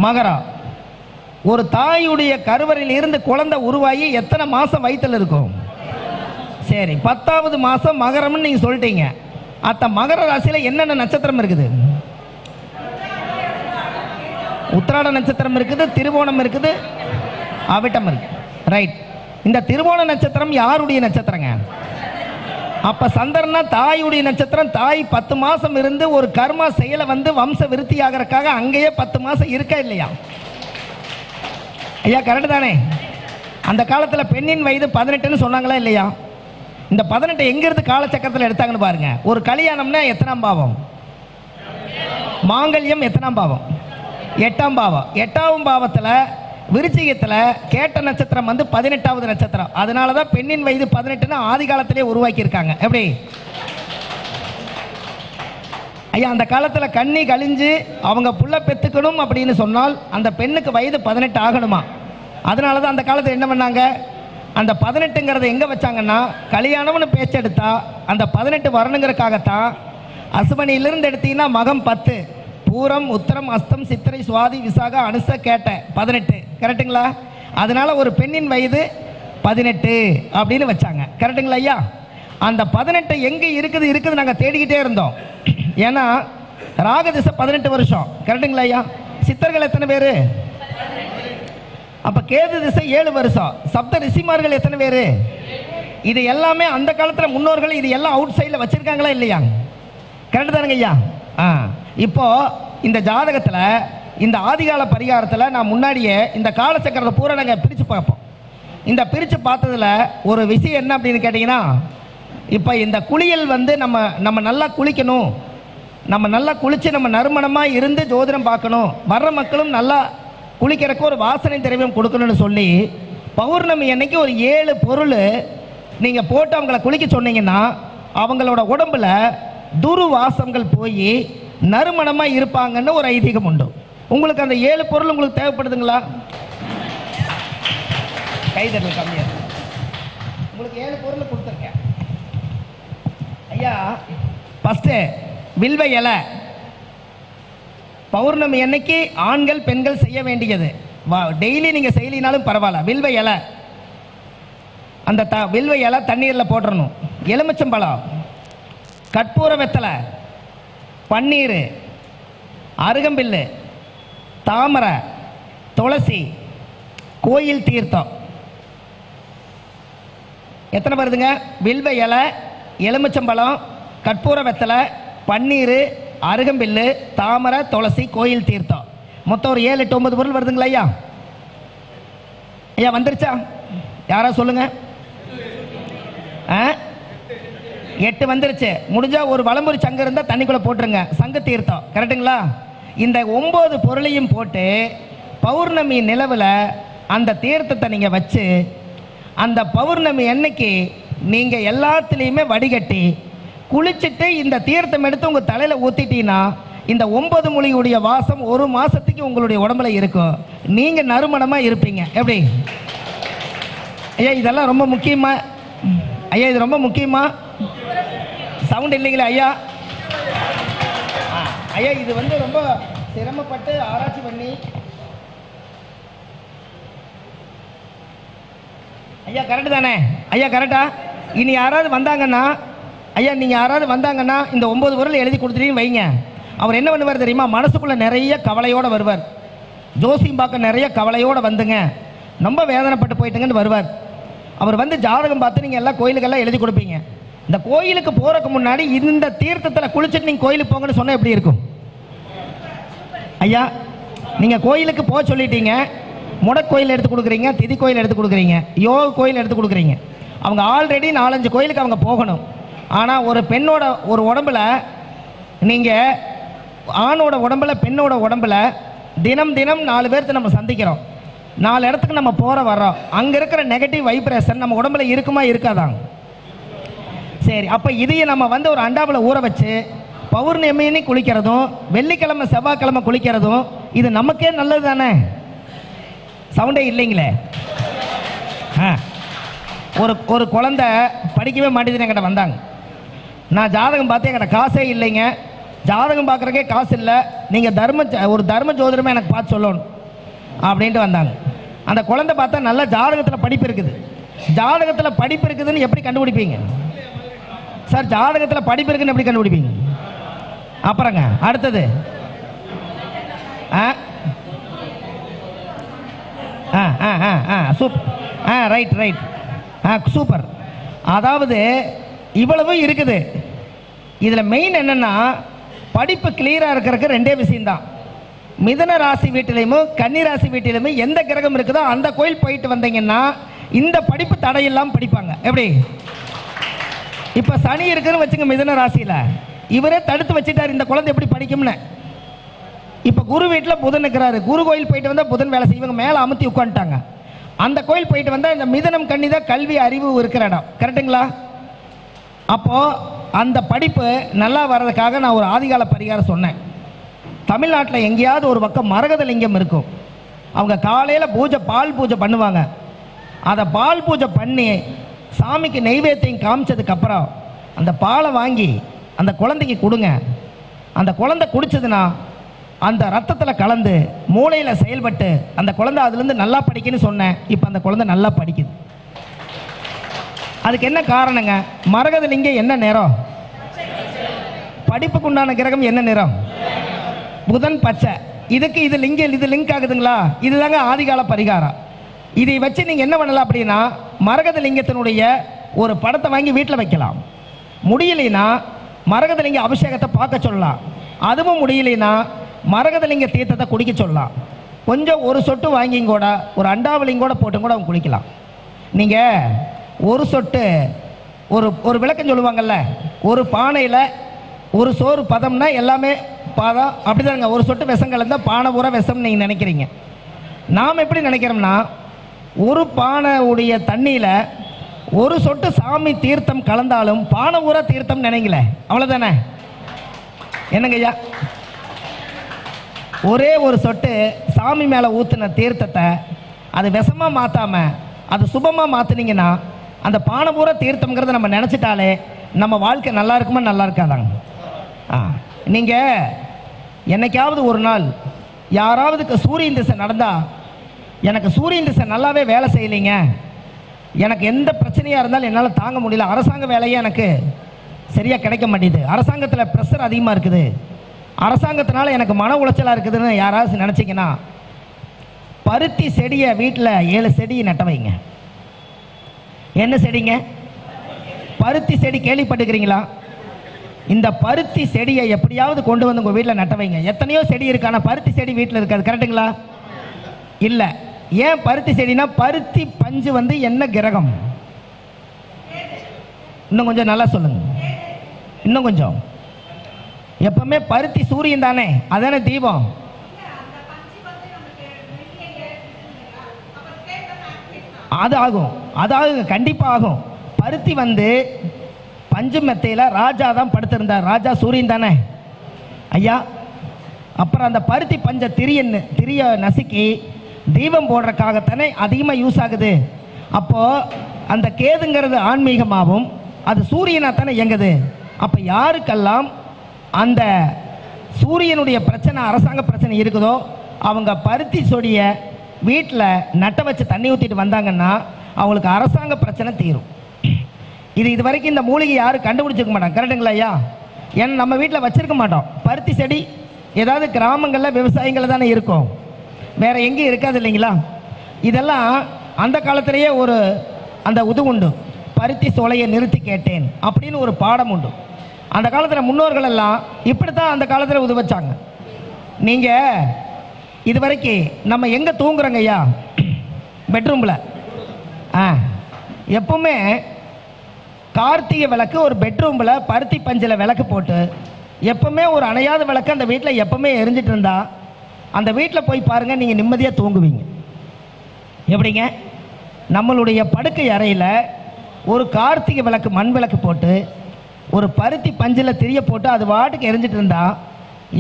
மகரம். ஒரு தாயுடைய கருவறையில் இருந்து குழந்தை உருவாகி எத்தனை மாதம் வயிற்றில் இருக்கும்? சரி, 10வது மாதம் மகரம்னு நீங்கள் சொல்லிட்டீங்க. மகர ராசியில் என்னென்ன நட்சத்திரம் இருக்குது? உத்திராட நட்சத்திரம் இருக்குது, திருவோணம் இருக்குது, அவிட்டம் இருக்கு. ரைட். இந்த திருவோண நட்சத்திரம் யாருடைய நட்சத்திரங்க? அப்போ சந்திரனா தாயுடைய நட்சத்திரம். தாய் 10 மாதம் இருந்து ஒரு கர்மா செயலை வந்து வம்ச விருத்தி ஆகிறதுக்காக அங்கேயே 10 மாதம் இருக்கா இல்லையா? ஐயா, கரெக்டு தானே? அந்த காலத்தில் பெண்ணின் வயது 18ன்னு சொன்னாங்களா இல்லையா? இந்த 18 எங்கிருந்து காலச்சக்கரத்தில் எடுத்தாங்கன்னு பாருங்க. ஒரு கல்யாணம்னா எத்தனாம் பாவம்? மாங்கல்யம் எத்தனாம் பாவம்? 8ஆம் பாவம். 8ஆம் பாவத்தில் விருச்சிகத்தில் கேட்ட நட்சத்திரம் வந்து 18வது நட்சத்திரம். அதனால தான் பெண்ணின் வயது 18ன்னு ஆதி காலத்திலே உருவாக்கியிருக்காங்க. எப்படி ஐயா, அந்த காலத்தில் கண்ணி கழிஞ்சு அவங்க புள்ள பெற்றுக்கணும் அப்படின்னு சொன்னால் அந்த பெண்ணுக்கு வயது 18 ஆகணுமா. அதனால தான் அந்த காலத்தில் என்ன பண்ணாங்க, அந்த 18ங்கிறத எங்கே வச்சாங்கன்னா, கல்யாணம்னு பேச்செடுத்தா அந்த 18 வரணுங்கிறதுக்காகத்தான். அசுவனியிலிருந்து எடுத்தீங்கன்னா மகம் 10, பூரம், உத்தரம், அஸ்தம், சித்திரை, சுவாதி, விசாக, அனுச, கேட்ட 18. கரெக்டுங்களா? அதனால ஒரு பெண்ணின் வயது 18 அப்படின்னு வச்சாங்க. கரெக்டுங்களா ஐயா? அந்த 18 எங்கே இருக்குது நாங்கள் தேடிக்கிட்டே இருந்தோம். ஏன்னா ராகதிசை 18 வருஷம். கரெக்டுங்களா ஐயா? சித்தர்கள் எத்தனை பேர்? அப்போ கேது திசை 7 வருஷம். சப்த ரிஷிமார்கள் எத்தனை பேர்? இது எல்லாமே அந்த காலத்தில் முன்னோர்கள் இது எல்லாம் அவுட் சைடில் வச்சுருக்காங்களா இல்லையா? கரெக்டு தானுங்க ஐயா? இப்போ இந்த ஜாதகத்தில் இந்த ஆதிகால பரிகாரத்தில் நான் முன்னாடியே இந்த காலச்சக்கரத்தை பூரா நாங்கள் பிரித்து பார்ப்போம். இந்த பிரித்து பார்த்ததில் ஒரு விஷயம் என்ன அப்படின்னு கேட்டிங்கன்னா, இப்போ இந்த குளியல் வந்து நம்ம நல்லா குளிக்கணும், நம்ம நல்லா குளித்து நம்ம நறுமணமாக இருந்து ஜோதிடம் பார்க்கணும், வர்ற மக்களும் நல்லா குளிக்கிறதுக்கு ஒரு வாசனை திரவியம் கொடுக்கணும்னு சொல்லி பௌர்ணமி அன்னைக்கு ஒரு 7 பொருள் நீங்கள் போட்டு அவங்கள குளிக்க சொன்னீங்கன்னா அவங்களோட உடம்புல துர்வாசங்கள் போய் நறுமணமாக இருப்பாங்கன்னு ஒரு ஐதீகம் உண்டு. உங்களுக்கு அந்த 7 பொருள் உங்களுக்கு தேவைப்படுதுங்களா? கைதட்டல் கம்மியாக உங்களுக்கு 7 பொருள் கொடுத்துருக்கேன் ஐயா. ஃபஸ்ட்டு வில்வ இலை. பௌர்ணமி அன்னைக்கு ஆண்கள் பெண்கள் செய்ய வேண்டியது, டெய்லி நீங்கள் செய்யலினாலும் பரவாயில்ல, வில்வ இலை. அந்த வில்வ இலை தண்ணீரில் போட்டுறணும். எலுமிச்சம்பழம், கற்பூர வெத்தலை, பன்னீர், அருகம்பில்லு, தாமரை, துளசி, கோயில் தீர்த்தம். எத்தனை வருதுங்க? வில்வ இலை, எலுமிச்சம்பழம், கற்பூர வெத்தலை, பன்னீர், அருகம்பில்லு, தாமரை, துளசி, கோயில் தீர்த்தம். மொத்தம் ஒரு 7, 8, 9 பொருள் வருதுங்களா ஐயா? ஐயா வந்துருச்சா? யாரா சொல்லுங்க. 8 வந்துருச்சு. முடிஞ்சா ஒரு வலம்புரி சங்கு இருந்தால் தண்ணிக்குள்ளே போட்டுருங்க, சங்கு தீர்த்தம். கரெக்டுங்களா? இந்த 9 பொருளையும் போட்டு பௌர்ணமி நிலவில் அந்த தீர்த்தத்தை நீங்கள் வச்சு அந்த பௌர்ணமி அன்னைக்கு நீங்கள் எல்லாத்துலேயுமே வடிகட்டி குளிச்சுட்டு இந்த தீர்த்தம் எடுத்து உங்கள் தலையில் ஊற்றிட்டீங்கன்னா இந்த 9 மூலிகையுடைய வாசம் 1 மாதத்துக்கு உங்களுடைய உடம்புல இருக்கும். நீங்கள் நறுமணமாக இருப்பீங்க. எப்படி ஐயா? இதெல்லாம் ரொம்ப முக்கியமா ஐயா? இது ரொம்ப முக்கியமா? சவுண்ட் இல்லைங்களா ஐயா? ஐயா இது வந்து ரொம்ப சிரமப்பட்டு ஆராய்ச்சி பண்ணி ஐயா. கரெக்டு தானே ஐயா? கரெக்டா? இனி யாராவது வந்தாங்கன்னா ஐயா, நீங்கள் யாராவது வந்தாங்கன்னா இந்த 9 பொருள் எழுதி கொடுத்துட்டீங்கன்னு வைங்க. அவர் என்ன பண்ணுவார் தெரியுமா? மனசுக்குள்ளே நிறைய கவலையோடு வருவார். ஜோசியம் பார்க்க நிறைய கவலையோடு வந்துங்க, ரொம்ப வேதனைப்பட்டு போயிட்டுங்கன்னு வருவார். அவர் வந்து ஜாதகம் பார்த்து நீங்கள் எல்லாம் கோயிலுக்கெல்லாம் எழுதி கொடுப்பீங்க. இந்த கோயிலுக்கு போகிறதுக்கு முன்னாடி இந்த தீர்த்தத்தில் குளிச்சுட்டு நீங்கள் கோயிலுக்கு போங்கன்னு சொன்னால் எப்படி இருக்கும் ஐயா? நீங்கள் கோயிலுக்கு போக சொல்லிட்டீங்க, முடக்கோயில் எடுத்து கொடுக்குறீங்க, திதி கோயில் எடுத்து கொடுக்குறீங்க, யோக கோயில் எடுத்து கொடுக்குறீங்க. அவங்க ஆல்ரெடி 4-5 கோயிலுக்கு அவங்க போகணும். ஆனால் ஒரு பெண்ணோட ஒரு உடம்புல, நீங்கள் ஆணோட உடம்புல பெண்ணோட உடம்புல தினம் 4 பேர்த்து நம்ம சந்திக்கிறோம், 4 இடத்துக்கு நம்ம போகிற வர்றோம். அங்கே இருக்கிற நெகட்டிவ் வைப்ரேஷன் நம்ம உடம்புல இருக்குமா இருக்காதாங்க? சரி, அப்போ இதையை நம்ம வந்து ஒரு அண்டாவில் ஊற வச்சு பௌர்ணமி குளிக்கிறதும் வெள்ளிக்கிழமை செவ்வாய்க்கிழமை குளிக்கிறதும் இது நமக்கே நல்லது தானே? சவுண்டே இல்லைங்களே. ஒரு குழந்தை படிக்கவே மாட்டேதுன்னு என்கிட்ட வந்தாங்க. நான் ஜாதகம் பார்த்து என்கிட்ட காசே இல்லைங்க, ஜாதகம் பார்க்குறக்கே காசு இல்லை, நீங்கள் ஒரு தர்ம ஜோதிடமே எனக்கு பார்த்து சொல்லணும் அப்படின்ட்டு வந்தாங்க. அந்த குழந்தை பார்த்தா நல்லா ஜாதகத்தில் படிப்பு இருக்குது. ஜாதகத்தில் படிப்பு இருக்குதுன்னு எப்படி கண்டுபிடிப்பீங்க சார்? ஜாதகத்தில் படிப்பு இருக்குன்னு எப்படி கண்டுபிடிப்பீங்க? அப்புறங்க அடுத்தது சூப்பர், ரைட், சூப்பர். அதாவது இவ்வளவு இருக்குது. இதில் மெயின் என்னென்னா படிப்பு கிளியராக இருக்கிறதுக்கு 2 விஷயம்தான். மிதன ராசி வீட்டிலையுமோ கன்னி ராசி வீட்டிலுமே எந்த கிரகம் இருக்குதோ அந்த கோயில் போயிட்டு வந்தீங்கன்னா இந்த படிப்பு தடையில்லாமல் படிப்பாங்க. எப்படி? இப்போ சனி இருக்குன்னு வச்சுங்க மிதன ராசியில், இவரே தடுத்து வச்சுட்டார் இந்த குழந்தை எப்படி படிக்கும்னு. இப்போ குரு வீட்டில் புதன் இருக்கிறாரு. குரு கோயில் போயிட்டு வந்தால் புதன் வேலை செய்வாங்க, மேலே அமுத்தி உட்காந்துட்டாங்க. அந்த கோயில் போயிட்டு வந்தால் இந்த மிதனம் கண்ணி தான் கல்வி அறிவு இருக்கிற இடம். கரெக்டுங்களா? அப்போது அந்த படிப்பு நல்லா வர்றதுக்காக நான் ஒரு ஆதிகால பரிகாரம் சொன்னேன். தமிழ்நாட்டில் எங்கேயாவது ஒரு பக்கம் மரகத லிங்கம் இருக்கும். அவங்க காலையில் பூஜை, பால் பூஜை பண்ணுவாங்க. அதை பால் பூஜை பண்ணி சாமிக்கு நெய்வேத்தியம் காமிச்சதுக்கப்புறம் அந்த பாலை வாங்கி அந்த குழந்தைக்கு கொடுங்க. அந்த குழந்தை குடிச்சதுன்னா அந்த ரத்தத்தில் கலந்து மூளையில் செயல்பட்டு அந்த குழந்தை அதுலேருந்து நல்லா படிக்குன்னு சொன்னேன். இப்போ அந்த குழந்தை நல்லா படிக்குது. அதுக்கு என்ன காரணங்க? மரகத லிங்கம் என்ன நிறம்? படிப்புக்கு உண்டான கிரகம் என்ன நிறம்? புதன் பச்சை. இதுக்கு இது லிங்க் ஆகுதுங்களா? இதுதாங்க ஆதிகால பரிகாரம். இதை வச்சு நீங்கள் என்ன பண்ணலாம் அப்படின்னா, மரகத லிங்கத்தினுடைய ஒரு படத்தை வாங்கி வீட்டில் வைக்கலாம். முடியலைன்னா மரகதலிங்க அபிஷேகத்தை பார்க்க சொல்லலாம். அதுவும் முடியலைன்னா மரகதலிங்க தீர்த்தத்தை குடிக்க சொல்லலாம். கொஞ்சம் ஒரு சொட்டு வாங்கிங்க கூட ஒரு அண்டாவலிங்க கூட போட்டு கூட அவங்க குளிக்கலாம். நீங்கள் ஒரு சொட்டு ஒரு விளக்கம் சொல்லுவாங்கல்ல, ஒரு பானையில் ஒரு சோறு பதம்னா எல்லாமே பாதம் அப்படிதாங்க. ஒரு சொட்டு விஷம் கலந்தா பானை பூரா விஷம் நீங்கள் நினைக்கிறீங்க. நாம் எப்படி நினைக்கிறோம்னா, ஒரு பானை உடைய தண்ணியில் ஒரு சொட்டு சாமி தீர்த்தம் கலந்தாலும் பானை ஊரா தீர்த்தம் நினைக்கல. அவ்வளோதானே? என்னங்க ஐயா? ஒரே ஒரு சொட்டு சாமி மேலே ஊற்றின தீர்த்தத்தை அது விஷமாக மாற்றாமல் அது சுபமாக மாற்றினீங்கன்னா அந்த பானை பூரா தீர்த்தம்ங்கிறத நம்ம நினச்சிட்டாலே நம்ம வாழ்க்கை நல்லா இருக்குமா நல்லா இருக்காதாங்க? நீங்கள் என்னைக்காவது ஒரு நாள் யாராவதுக்கு சூரியன் திசை நடந்தால், எனக்கு சூரியன் திசை நல்லாவே வேலை செய்யலைங்க, எனக்கு எந்த பிரச்சனையாக இருந்தாலும் என்னால் தாங்க முடியல, அரசாங்க வேலையே எனக்கு சரியாக கிடைக்க மாட்டேது, அரசாங்கத்தில் ப்ரெஷர் அதிகமாக இருக்குது, அரசாங்கத்தினால எனக்கு மன உளைச்சலாக இருக்குதுன்னு யாராவது நினச்சிங்கன்னா, பருத்தி செடியை வீட்டில் 7 செடி நட்ட வைங்க. என்ன செடிங்க? பருத்தி செடி. கேள்விப்பட்டுக்கிறீங்களா? இந்த பருத்தி செடியை எப்படியாவது கொண்டு வந்து உங்கள் வீட்டில் நட்ட வைங்க. எத்தனையோ செடி இருக்கு, ஆனால் பருத்தி செடி வீட்டில் இருக்காது. கரெக்டுங்களா? இல்லை. ஏன் பருத்தி செடினா, பருத்தி பஞ்சு வந்து என்ன கிரகம்? இன்னும் கொஞ்சம் நல்லா சொல்லுங்க. இன்னும் கொஞ்சம். எப்பவுமே பருத்தி சூரியன் தானே, அதானே தீபம். அது ஆகும், அதாகுங்க, கண்டிப்பாக ஆகும். பருத்தி வந்து பஞ்சு மெத்தையில் ராஜா தான் படுத்திருந்தார். ராஜா சூரியன் தானே ஐயா. அப்புறம் அந்த பருத்தி பஞ்ச திரிய நசுக்கி தீபம் போடுறதுக்காகத்தானே அதிகமாக யூஸ் ஆகுது. அப்போது அந்த கேதுங்கிறது ஆன்மீகமாகவும் அது சூரியனாக தானே இயங்குது. அப்போ யாருக்கெல்லாம் அந்த சூரியனுடைய பிரச்சனை, அரசாங்க பிரச்சனை இருக்குதோ, அவங்க பருத்தி சொடியை வீட்டில் நட்ட வச்சு தண்ணி ஊற்றிட்டு வந்தாங்கன்னா அவங்களுக்கு அரசாங்க பிரச்சனை தீரும். இது வரைக்கும் இந்த மூலிகை யாரும் கண்டுபிடிச்சிருக்க மாட்டாங்க. கரெக்டுங்களா ஐயா? ஏன்னா நம்ம வீட்டில் வச்சுருக்க மாட்டோம். பருத்தி செடி ஏதாவது கிராமங்களில் விவசாயிகள் தானே இருக்கும், வேறு எங்கேயும் இருக்காது இல்லைங்களா? இதெல்லாம் அந்த காலத்திலேயே ஒரு அந்த உண்டு, பருத்தி சோலையை நிறுத்தி கேட்டேன் அப்படின்னு ஒரு பாடம் உண்டு. அந்த காலத்தில் முன்னோர்கள் எல்லாம் இப்படி தான் அந்த காலத்தில் உது வச்சாங்க. நீங்கள் இது வரைக்கும் நம்ம எங்கே தூங்குறோங்க ஐயா? பெட்ரூமில். எப்பவுமே கார்த்திகை விளக்கு ஒரு பெட்ரூமில் பருத்தி பஞ்சில் விளக்கு போட்டு எப்பவுமே ஒரு அணையாத விளக்கு அந்த வீட்டில் எப்பவுமே எரிஞ்சிட்டு இருந்தா அந்த வீட்டில் போய் பாருங்கள், நீங்கள் நிம்மதியாக தூங்குவீங்க. எப்படிங்க? நம்மளுடைய படுக்கை அறையில் ஒரு கார்த்திகை விளக்கு, மண் விளக்கு போட்டு ஒரு பருத்தி பஞ்சில் திரிய போட்டு அது வாட்டுக்கு எரிஞ்சிட்டு இருந்தா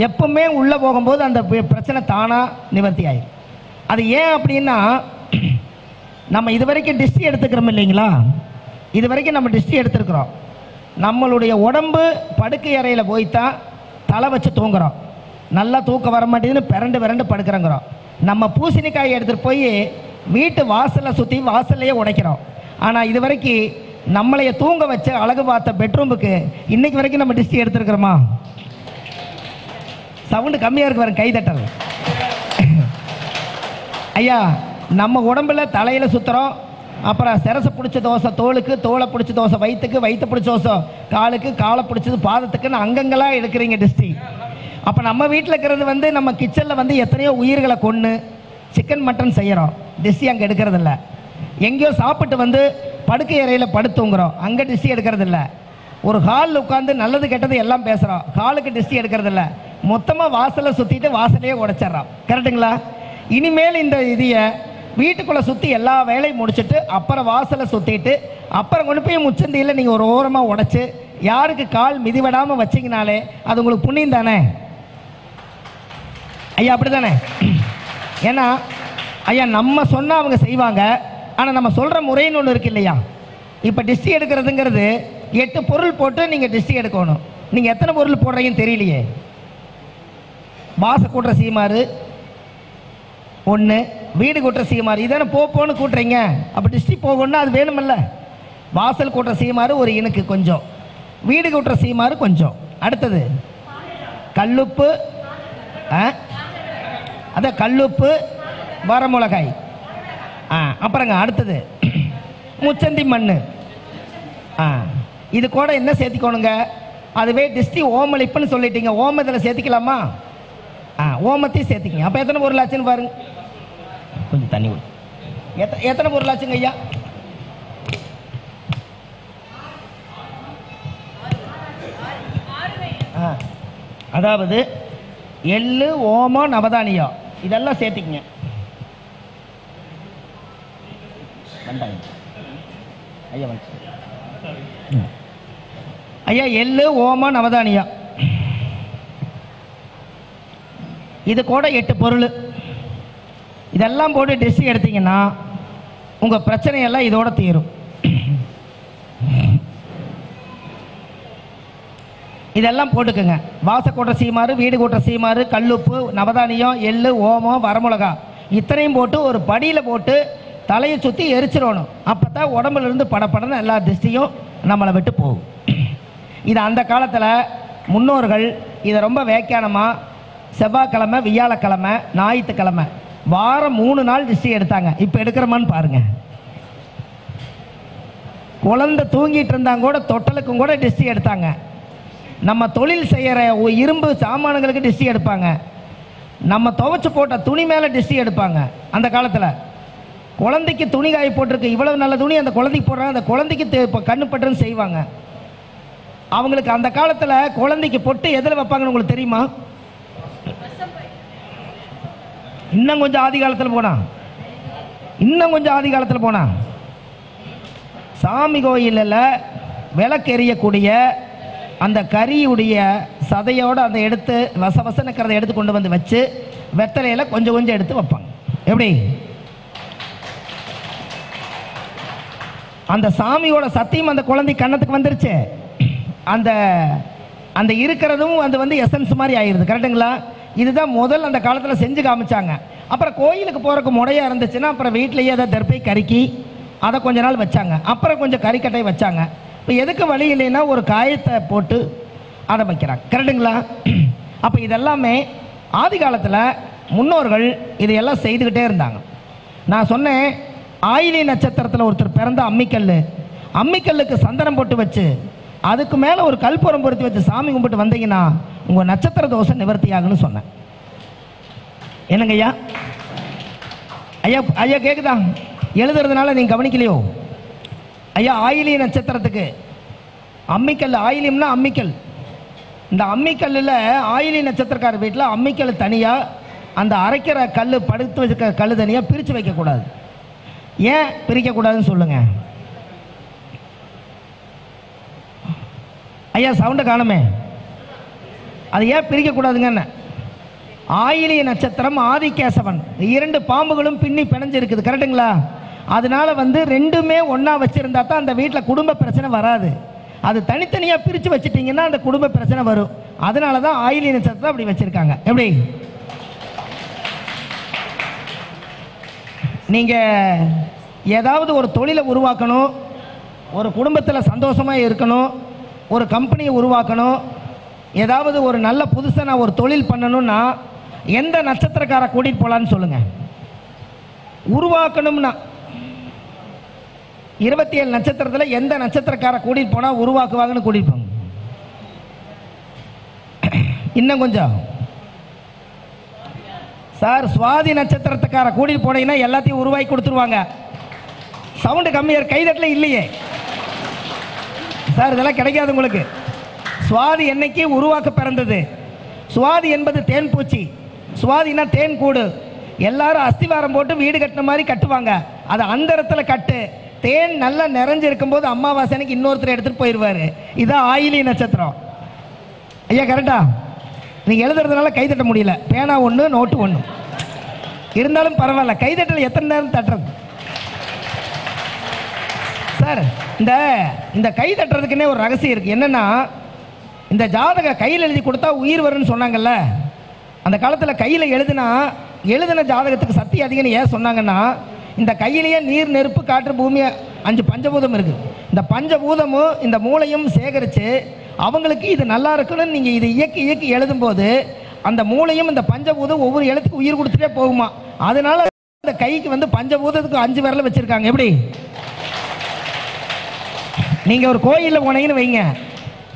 எப்பவுமே உள்ளே போகும்போது அந்த பிரச்சனை தானாக நிவர்த்தி ஆயிடும். அது ஏன் அப்படின்னா, நம்ம இது வரைக்கும் டிஸ்டி எடுத்துக்கிறோம் இல்லைங்களா? இது வரைக்கும் நம்ம டிஸ்டி எடுத்துருக்குறோம். நம்மளுடைய உடம்பு படுக்கை அறையில் போய்த்தான் தலை வச்சு தூங்குறோம். நல்லா தூக்கம் வர மாட்டேங்குதுன்னு பிறண்டு படுக்கிறோங்கிறோம். நம்ம பூசணிக்காயை எடுத்துகிட்டு போய் வீட்டு வாசலில் சுற்றி வாசல்லையே உடைக்கிறோம். ஆனால் இது வரைக்கும் நம்மளைய தூங்க வச்ச அழகு பார்த்த பெட்ரூமுக்கு இன்னைக்கு வரைக்கும் நம்ம டிஸ்டி எடுத்துருக்குறோமா? சவுண்டு கம்மியாக இருக்கு, வர கைதட்டல். ஐயா, நம்ம உடம்புல தலையில் சுற்றுறோம், அப்புறம் சிரசை பிடிச்ச தோசை தோலுக்கு, தோலை பிடிச்ச தோசை வயிற்றுக்கு, வயிற்று பிடிச்ச தோசை காலுக்கு, காலை பிடிச்சது பாதத்துக்குன்னு அங்கங்கெல்லாம் எடுக்கிறீங்க டிஸ்டி. அப்போ நம்ம வீட்டில் இருக்கிறது வந்து நம்ம கிச்சனில் வந்து எத்தனையோ உயிர்களை கொன்று சிக்கன் மட்டன் செய்கிறோம், டிஸ்டி அங்கே எடுக்கிறதில்ல. எங்கேயோ சாப்பிட்டு வந்து படுக்கை அறையில் படுத்துங்கிறோம், அங்கே டிஸ்டி எடுக்கிறதில்ல. ஒரு ஹாலில் உட்காந்து நல்லது கெட்டது எல்லாம் பேசுகிறோம், ஹாலுக்கு டிஸ்டி எடுக்கிறதில்ல. மொத்தமாக வாசலை சுற்றிட்டு வாசலையே உடைச்சிட்றான். கரெக்டுங்களா? இனிமேல் இந்த இதையை வீட்டுக்குள்ளே சுற்றி எல்லா வேலையும் முடிச்சுட்டு அப்புறம் வாசலை சுற்றிட்டு அப்புறம் கொண்டு போய் முச்சந்தியில் நீங்கள் ஒரு ஓரமாக உடைச்சி யாருக்கு கால் மிதிவிடாமல் வச்சிங்கனாலே அது உங்களுக்கு புண்ணியம் தானே ஐயா? அப்படி தானே? ஏன்னா ஐயா நம்ம சொன்னால் அவங்க செய்வாங்க, ஆனால் நம்ம சொல்கிற முறைன்னு ஒன்று இருக்கு இல்லையா? இப்போ டிஸ்டி எடுக்கிறதுங்கிறது 8 பொருள் போட்டு நீங்கள் டிஸ்டி எடுக்கணும். நீங்கள் எத்தனை பொருள் போடுறீங்கன்னு தெரியலையே. வாசல் கூட்டுற சீமாறு ஒன்று, வீடு கூட்டுற சீமாறு இதானே போன்னு கூட்டுறீங்க. அப்போ டிஸ்டி போகணும்னா அது வேணுமில்ல. வாசல் கூட்டுற சீமாறு ஒரு இனுக்கு கொஞ்சம், வீடு கூட்டுற சீமாறு கொஞ்சம். அடுத்தது கல்லுப்பு, அதான் கல்லுப்பு வரமிளகாய். அப்புறங்க அடுத்தது முச்சந்தி மண். இது கூட என்ன சேர்த்திக்கணுங்க? அதுவே டிஸ்டி ஓமளிப்புன்னு சொல்லிட்டீங்க. ஓமத்தில் சேர்த்திக்கலாமா? ஓமத்தையும் சேர்த்திக்கிங்க. அப்போ எத்தனை பொருள் ஆச்சுன்னு பாருங்க. கொஞ்சம் தண்ணி விடு. எத்தனை பொருள் ஆச்சுங்க ஐயா? அதாவது எள்ளு, ஓமம், நவதானியம் இதெல்லாம் சேர்த்திக்கிங்க. ஐயா ஐயா எள்ளு, ஓமம், நவதானியம் இது கூட 8 பொருள். இதெல்லாம் போட்டு டிஷ் எடுத்தீங்கன்னா உங்கள் பிரச்சனையெல்லாம் இதோட தீரும். இதெல்லாம் போட்டுக்குங்க. வாசக்கூட்ட சீமாறு, வீடு கூட்ட சீமாறு, கல்லுப்பு, நவதானியம், எள்ளு, ஓமம், வரமிளகா இத்தனையும் போட்டு ஒரு படியில் போட்டு தலையை சுற்றி எரிச்சிடணும். அப்போ தான் உடம்புலேருந்து படப்படன்னு எல்லா திருஷ்டியும் நம்மளை விட்டு போகும். இது அந்த காலத்தில் முன்னோர்கள் இதை ரொம்ப வியாக்கியானமாக செவ்வாய்க்கிழமை, வியாழக்கிழமை, ஞாயிற்றுக்கிழமை வாரம் 3 நாள் திருஷ்டி எடுத்தாங்க. இப்போ எடுக்கிறோமான்னு பாருங்கள். குழந்தை தூங்கிட்டு இருந்தாங்க கூட தொட்டலுக்கும் கூட டிஸ்டி எடுத்தாங்க. நம்ம தொழில் செய்கிற இரும்பு சாமான்களுக்கு டிஸ்டி எடுப்பாங்க. நம்ம துவைச்சு போட்ட துணி மேலே டிஸ்டி எடுப்பாங்க. அந்த காலத்தில் குழந்தைக்கு துணி காய போட்டிருக்கு, இவ்வளவு நல்ல துணி அந்த குழந்தைக்கு போடுறாங்க, அந்த குழந்தைக்கு இப்போ கண்ணு பட்டுன்னு செய்வாங்க. அவங்களுக்கு அந்த காலத்தில் குழந்தைக்கு பொட்டு எதில் வைப்பாங்கன்னு உங்களுக்கு தெரியுமா? இன்னும் கொஞ்சம் ஆதி காலத்தில் போனா சாமி கோயிலில் விளக்கு எரியக்கூடிய அந்த கறியுடைய சதையோடு அந்த எடுத்து வசவசனுக்கிறத எடுத்து கொண்டு வந்து வச்சு வெத்தலையில் கொஞ்சம் கொஞ்சம் எடுத்து வைப்பாங்க. எப்படி? அந்த சாமியோட சத்தியம் அந்த குழந்தை கண்ணத்துக்கு வந்துருச்சு. அந்த அந்த இருக்கிறதும் அது வந்து எசன்ஸ் மாதிரி ஆயிடுது. கரெக்டுங்களா? இதுதான் முதல் அந்த காலத்தில் செஞ்சு காமிச்சாங்க. அப்புறம் கோயிலுக்கு போகிறக்கு முறையாக இருந்துச்சுன்னா அப்புறம் வீட்டிலேயே அதை தர்ப்பை கறிக்கி அதை கொஞ்ச நாள் வச்சாங்க. அப்புறம் கொஞ்சம் கறிக்கட்டை வச்சாங்க. இப்போ எதுக்கு வழி இல்லைன்னா ஒரு காயத்தை போட்டு அதை வைக்கிறாங்க. கரெக்டுங்களா? அப்போ இதெல்லாமே ஆதி காலத்தில் முன்னோர்கள் இதையெல்லாம் செய்துக்கிட்டே இருந்தாங்க. நான் சொன்னேன், ஆயிலி நட்சத்திரத்தில் ஒருத்தர் பிறந்த அம்மிக்கல்லுக்கு சந்தனம் போட்டு வச்சு அதுக்கு மேலே ஒரு கல்புரம் பொருத்தி வச்சு சாமி கும்பிட்டு வந்தீங்கன்னா உங்கள் நட்சத்திர தோஷம் நிவர்த்தி ஆகுன்னு சொன்னேன். என்னங்க ஐயா? ஐயா கேட்குதா? எழுதுறதுனால நீங்கள் கவனிக்கலையோ? ஐயா ஆயிலி நட்சத்திரத்துக்கு அம்மிக்கல், ஆயிலியம்னா அம்மிக்கல். இந்த அம்மிக்கல்லில் ஆயிலி நட்சத்திரக்கார வீட்டில் அம்மிக்கல் தனியாக, அந்த அரைக்கிற கல் படுத்து வச்சுக்கிற கல் தனியாக பிரித்து வைக்கக்கூடாது. ஏன் பிரிக்கக்கூடாதுன்னு சொல்லுங்கள் ஐயா. சவுண்டை காணுமே. அது ஏன் பிரிக்கக்கூடாதுங்கன்னு? ஆயிலிய நட்சத்திரம், ஆதிகேசவன் 2 பாம்புகளும் பின்னி பிணைஞ்சிருக்குது. கரெக்டுங்களா? அதனால வந்து ரெண்டுமே ஒன்றா வச்சுருந்தா தான் அந்த வீட்டில் குடும்ப பிரச்சனை வராது. அது தனித்தனியாக பிரித்து வச்சுட்டிங்கன்னா அந்த குடும்ப பிரச்சனை வரும். அதனால தான் ஆயிலிய நட்சத்திரம் அப்படி வச்சுருக்காங்க. எப்படி? நீங்கள் ஏதாவது ஒரு தொழிலை உருவாக்கணும், ஒரு குடும்பத்தில் சந்தோஷமாக இருக்கணும், ஒரு கம்பெனியை உருவாக்கணும், ஏதாவது ஒரு நல்ல புதுசாக நான் ஒரு தொழில் பண்ணணும்னா எந்த நட்சத்திரக்கார கூட்டிகிட்டு போகலான்னு சொல்லுங்கள். உருவாக்கணும்னா 27 நட்சத்திரத்தில் எந்த நட்சத்திரக்கார கூட்டிகிட்டு போனால் உருவாக்குவாங்கன்னு கூட்டிகிட்டு போங்க. இன்னும் கொஞ்சம் சார், சுவாதி நட்சத்திரத்துக்கார கூட்டிகிட்டு போனீங்கன்னா எல்லாத்தையும் உருவாக்கி கொடுத்துருவாங்க. சவுண்டு கம்மியாக கைதட்டில் இல்லையே சார், இதெல்லாம் கிடைக்காது உங்களுக்கு. சுவாதி என்னைக்கு உருவாக்க பிறந்தது. சுவாதி என்பது தேன் பூச்சி, சுவாதினா தேன் கூடு. எல்லாரும் அஸ்திவாரம் போட்டு வீடு கட்டின மாதிரி கட்டுவாங்க. அதை அந்த இடத்துல கட்டு. தேன் நல்லா நிறைஞ்சு இருக்கும்போது அமாவாசைக்கு இன்னொருத்தர் எடுத்துகிட்டு போயிடுவார். இதான் ஆயிலி நட்சத்திரம். ஐயா கரெக்டா? நீங்கள் எழுதுறதுனால கைதட்ட முடியல. பேனா ஒன்று, நோட்டு ஒன்று இருந்தாலும் பரவாயில்ல. கைதட்டல் எத்தனை நேரம் தட்டுறது சார்? இந்த கை தட்டுறதுக்குன்னே ஒரு ரகசியம் இருக்குது. என்னென்னா, இந்த ஜாதக கையில் எழுதி கொடுத்தா உயிர் வரும்னு சொன்னாங்கல்ல. அந்த காலத்தில் கையில் எழுதின ஜாதகத்துக்கு சக்தி அதிகம்னு ஏன் சொன்னாங்கன்னா, இந்த கையிலேயே நீர், நெருப்பு, காற்று, பூமி 5 பஞ்சபூதம் இருக்குது. இந்த பஞ்சபூதமும் இந்த மூளையும் சேகரித்து அவங்களுக்கு இது நல்லா இருக்குன்னு நீங்கள் இதை இயக்கி எழுதும்போது அந்த மூளையும் இந்த பஞ்சபூதம் ஒவ்வொரு எழுத்துக்கு உயிர் கொடுத்துட்டே போகுமா. அதனால இந்த கைக்கு வந்து பஞ்சபூதத்துக்கு 5 விரல வச்சுருக்காங்க. எப்படி? நீங்கள் ஒரு கோயிலில் போனீங்கன்னு வைங்க,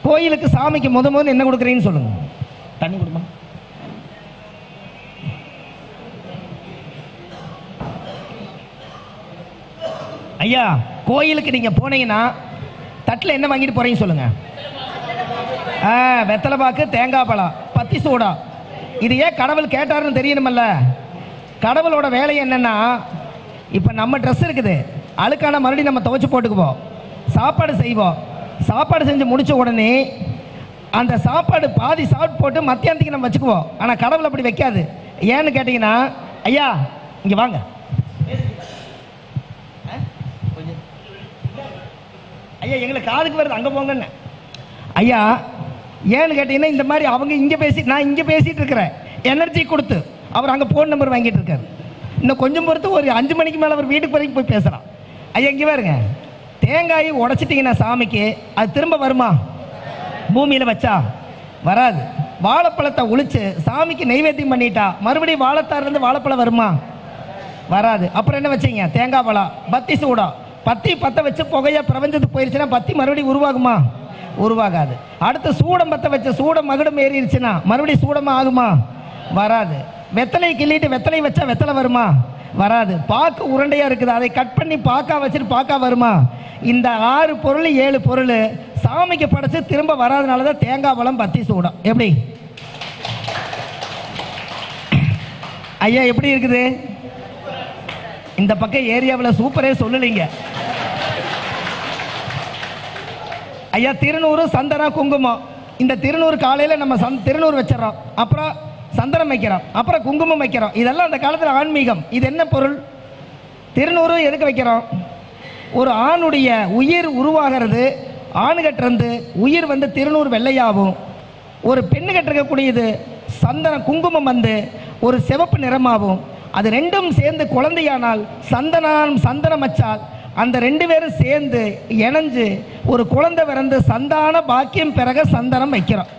கோயிலுக்கு சாமிக்கு முதல்ல என்ன கொடுக்குறீங்கன்னு சொல்லுங்கள். தண்ணி கொடுமா. ஐயா, கோயிலுக்கு நீங்கள் போனீங்கன்னா தட்டில் என்ன வாங்கிட்டு போகிறீங்கன்னு சொல்லுங்கள். வெத்தலை பாக்கு, தேங்காய் பழம், பத்தி சூடா. இது ஏன் கடவுள் கேட்டாருன்னு தெரியணுமல்ல. கடவுளோட வேலை என்னென்னா, இப்போ நம்ம ட்ரெஸ் இருக்குது, அழுக்கான மறுபடியும் நம்ம துவைச்சி போட்டுக்குவோம். சாப்பாடு செய்வோம். சாப்பாடு செஞ்சு முடித்த உடனே அந்த சாப்பாடு பாதி சாப்பிட்டு போட்டு மத்தியானத்துக்கு நம்ம வச்சுக்குவோம். ஆனால் கடவுள் அப்படி வைக்காது. ஏன்னு கேட்டிங்கன்னா, ஐயா இங்கே வாங்க, ஐயா எங்களுக்கு காதுக்கு வருது, அங்கே போங்கன்னு. ஐயா ஏன்னு கேட்டிங்கன்னா, இந்த மாதிரி அவங்க இங்கே நான் இங்கே பேசிகிட்டு இருக்கிறேன், எனர்ஜி கொடுத்து அவர் அங்கே ஃபோன் நம்பர் வாங்கிட்டு இருக்காரு. இன்னும் கொஞ்சம் பொறுத்து ஒரு 5 மணிக்கு மேலே அவர் வீட்டுக்கு வரைக்கும் போய் பேசலாம். ஐயா இங்கே பாருங்க, தேங்காயை உடைச்சிட்டிங்கன்னா சாமிக்கு அது திரும்ப வருமா? பூமியில் வச்சா வராது. வாழைப்பழத்தை உளிச்சு சாமிக்கு நெய்வேத்தியம் பண்ணிட்டா மறுபடியும் வாழைத்தார்லேருந்து வாழைப்பழம் வருமா? வராது. அப்புறம் என்ன வச்சிங்க? தேங்காய் பழம், பத்தி சூடா. பத்தி பற்ற வச்சு புகையாக பிரபஞ்சத்துக்கு போயிடுச்சுன்னா பத்தி மறுபடியும் உருவாகுமா? உருவாகாது. அடுத்து சூடம் பற்ற வச்ச சூடம் மகுடம் ஏறிடுச்சுன்னா மறுபடியும் சூடமாக ஆகுமா? வராது. வெத்தலை கிள்ளிட்டு வெத்தலை வச்சா வெத்தலை வருமா? வராது. பாக்கு உருண்டையாக இருக்குது, அதை கட் பண்ணி பாக்கா வச்சுட்டு பாக்கா வருமா? இந்த 6 பொருள் 7 பொருள் சாமிக்கு படைச்சு திரும்ப வராதனால தான் தேங்காய் பழம், பத்தி சூடம். எப்படி ஐயா எப்படி இருக்குது? இந்த பக்கம் ஏரியாவில் சூப்பரே சொல்லலைங்க ஐயா. திருநூறு, சந்தனம், குங்குமம். இந்த திருநூறு காலையில் நம்ம திருநூறு வச்சிடறோம், அப்புறம் சந்தனம் வைக்கிறோம், அப்புறம் குங்குமம் வைக்கிறோம். இதெல்லாம் அந்த காலத்தில் ஆன்மீகம். இது என்ன பொருள்? திருநூறு எதுக்கு வைக்கிறோம்? ஒரு ஆணுடைய உயிர் உருவாகிறது, ஆணுகட்டிருந்து உயிர் வந்து திருநூறு வெள்ளையாகும். ஒரு பெண்ணு கட்டிருக்கக்கூடியது சந்தனம், குங்குமம் வந்து ஒரு சிவப்பு நிறமாகும். அது ரெண்டும் சேர்ந்து குழந்தையானால் சந்தனம் வச்சால் அந்த 2 பேரும் சேர்ந்து இணைஞ்சு ஒரு குழந்தை பிறந்து சந்தான பாக்கியம் பிறகு சந்தனம் வைக்கிறோம்.